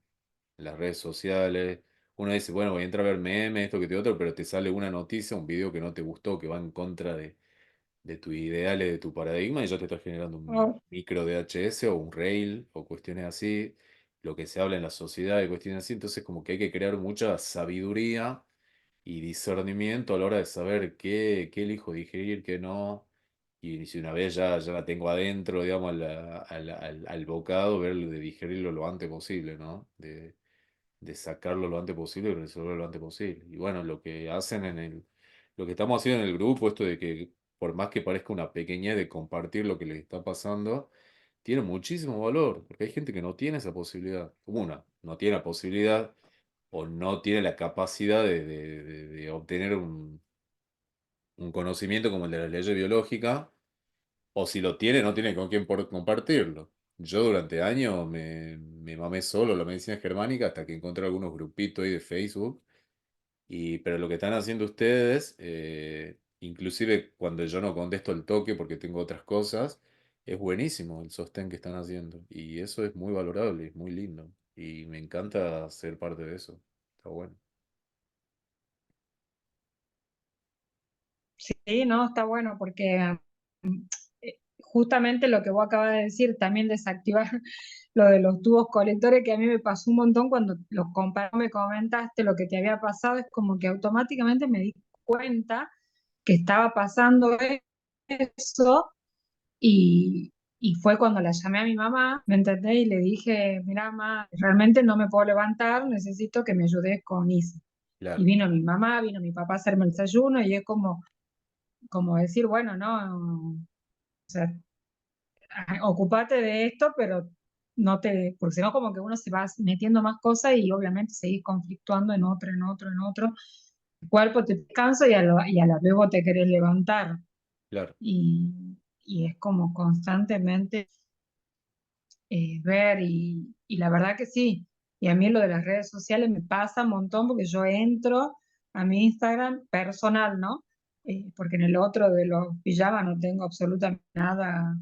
las redes sociales. Uno dice, bueno, voy a entrar a ver memes, esto que te otro, pero te sale una noticia, un video que no te gustó, que va en contra de tus ideales, de tu paradigma, y ya te está generando un oh, micro DHS o un rail o cuestiones así, lo que se habla en la sociedad y cuestiones así. Entonces, como que hay que crear mucha sabiduría y discernimiento a la hora de saber qué elijo digerir, qué no. Y si una vez ya la tengo adentro, digamos, al bocado, ver de digerirlo lo antes posible, ¿no? De sacarlo lo antes posible y resolverlo lo antes posible. Y bueno, lo que estamos haciendo en el grupo, esto de que por más que parezca una pequeñez de compartir lo que les está pasando, tiene muchísimo valor, porque hay gente que no tiene esa posibilidad. Una, no tiene la posibilidad o no tiene la capacidad de obtener un conocimiento como el de las leyes biológicas, o si lo tiene, no tiene con quién por compartirlo. Yo durante años me mamé solo la medicina germánica hasta que encontré algunos grupitos ahí de Facebook. Pero lo que están haciendo ustedes, inclusive cuando yo no contesto el toque porque tengo otras cosas, es buenísimo el sostén que están haciendo. Y eso es muy valorable, es muy lindo. Y me encanta ser parte de eso. Está bueno. sí, no, está bueno porque justamente lo que vos acabas de decir, también desactivar lo de los tubos colectores, que a mí me pasó un montón cuando los compañeros me comentaste lo que te había pasado, es como que automáticamente me di cuenta que estaba pasando eso y fue cuando la llamé a mi mamá, ¿me entendés? Y le dije, mira, mamá, realmente no me puedo levantar, necesito que me ayudes con Isa. Y Claro, vino mi mamá, vino mi papá a hacerme el desayuno y es como decir, bueno, no, o sea, ocupate de esto, pero no te, porque si no como que uno se va metiendo más cosas y obviamente seguís conflictuando en otro, en otro, en otro. El cuerpo te cansa y a la luego te querés levantar. claro, Y, y es como constantemente ver y la verdad que sí. Y a mí lo de las redes sociales me pasa un montón porque yo entro a mi Instagram personal, ¿no? Porque en el otro de los pijamas no tengo absolutamente nada.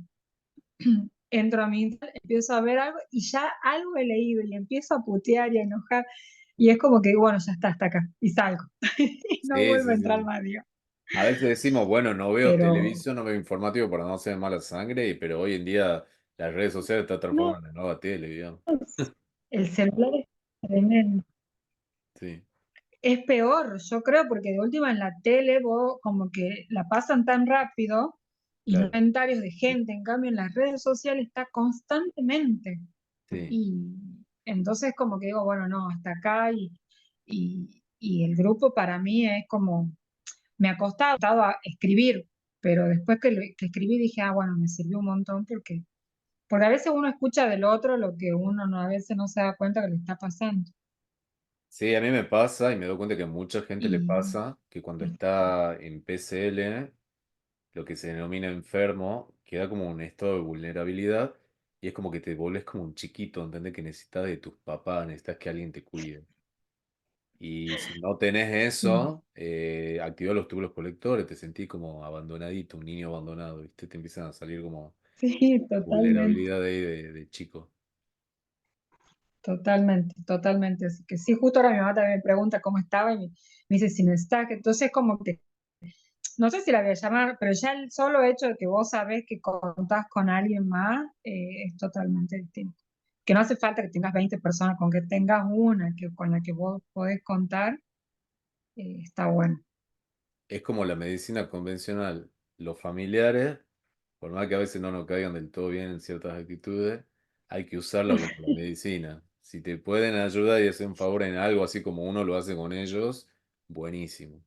Entro a mi Instagram, empiezo a ver algo y ya algo he leído y empiezo a putear y a enojar. Y es como que, bueno, ya está, hasta acá. Y salgo. Y no sí, vuelvo a sí, entrar sí. más, digo. A veces decimos, bueno, no veo Pero televisión, no veo informativo para no hacer mala sangre, pero hoy en día las redes sociales están no, transformando en la nueva tele, digamos. el celular es tremendo. Sí, Es peor, yo creo, porque de última en la tele vos como que la pasan tan rápido y no hay claro, comentarios de gente, en cambio en las redes sociales está constantemente. sí. Y entonces como que digo, bueno, no, hasta acá y el grupo para mí es como, me ha costado a escribir, pero después que escribí dije, ah, bueno, me sirvió un montón porque a veces uno escucha del otro lo que uno no, a veces no se da cuenta que le está pasando. Sí, a mí me pasa y me doy cuenta que a mucha gente le Y, pasa que cuando está en PCL, lo que se denomina enfermo, queda como un estado de vulnerabilidad y es como que te volvés como un chiquito, ¿entendés? Que necesitas de tus papás, necesitas que alguien te cuide. Y si no tenés y eso, activás los túbulos colectores, te sentís como abandonadito, un niño abandonado, ¿viste? Te empiezan a salir como sí, totalmente. vulnerabilidad ahí de chico. Totalmente, totalmente. Así que sí, justo ahora mi mamá también me pregunta cómo estaba y me dice si no está. Entonces, como que, no sé si la voy a llamar, pero ya el solo hecho de que vos sabés que contás con alguien más es totalmente distinto. Que no hace falta que tengas 20 personas, con que tengas una que, con la que vos podés contar, está bueno. Es como la medicina convencional. Los familiares, por más que a veces no nos caigan del todo bien en ciertas actitudes, hay que usarla como la medicina. Si te pueden ayudar y hacer un favor en algo así como uno lo hace con ellos, buenísimo.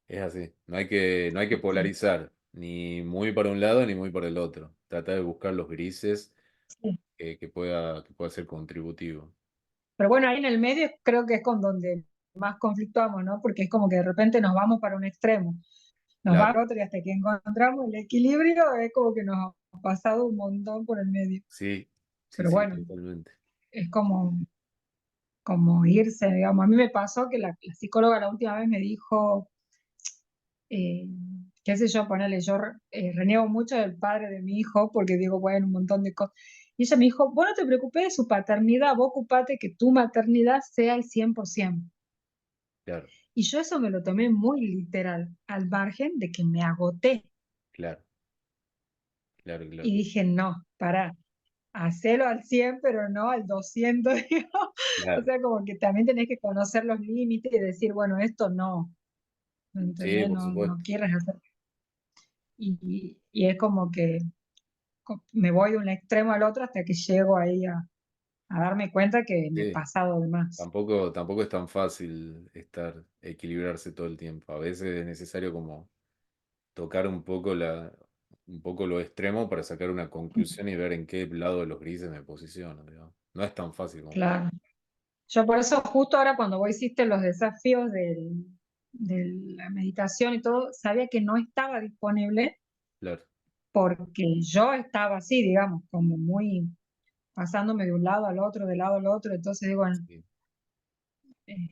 Es así. No hay que polarizar, ni muy para un lado ni muy para el otro. Trata de buscar los grises Sí. que pueda ser contributivo. Pero bueno, ahí en el medio creo que es con donde más conflictuamos, ¿no? Porque es como que de repente nos vamos para un extremo. Nos va Claro, al otro y hasta que encontramos el equilibrio es como que nos ha pasado un montón por el medio. sí, sí, Pero sí, bueno, totalmente. es como irse, digamos. A mí me pasó que la psicóloga la última vez me dijo, eh, qué sé yo, ponerle, yo reniego mucho del padre de mi hijo porque digo, bueno, un montón de cosas. Y ella me dijo, vos no te preocupes de su paternidad, vos ocupate que tu maternidad sea el 100%. Claro, Y yo eso me lo tomé muy literal, al margen de que me agoté. claro, claro, claro, Y dije, no, pará, hacelo al 100 pero no al 200 digo. O claro. sea, como que también tenés que conocer los límites y decir, bueno, esto no, ¿me Sí, entendés? por No, no supuesto. quieres hacer. Y es como que me voy de un extremo al otro hasta que llego ahí a darme cuenta que me he Sí. pasado de más. Tampoco es tan fácil equilibrarse todo el tiempo. A veces es necesario como tocar un poco lo extremo para sacar una conclusión y ver en qué lado de los grises me posiciono, digamos. No es tan fácil como para. Claro. Yo por eso justo ahora cuando vos hiciste los desafíos de la meditación y todo, sabía que no estaba disponible Claro, porque yo estaba así, digamos, como muy pasándome de un lado al otro, de lado al otro, entonces digo, bueno, sí, eh,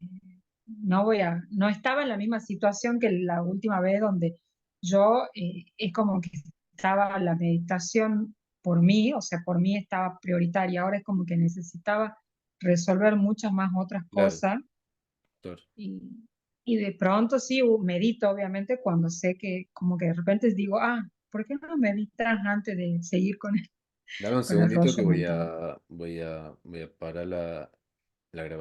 no estaba en la misma situación que la última vez donde yo es como que estaba la meditación por mí, o sea, por mí estaba prioritaria, ahora es como que necesitaba resolver muchas más otras claro, cosas claro. y, y de pronto sí medito, obviamente, cuando sé que como que de repente digo, ah, ¿por qué no meditas antes de seguir con Dame un con el segundito que rollo voy mental? a, voy a, voy a parar la grabación.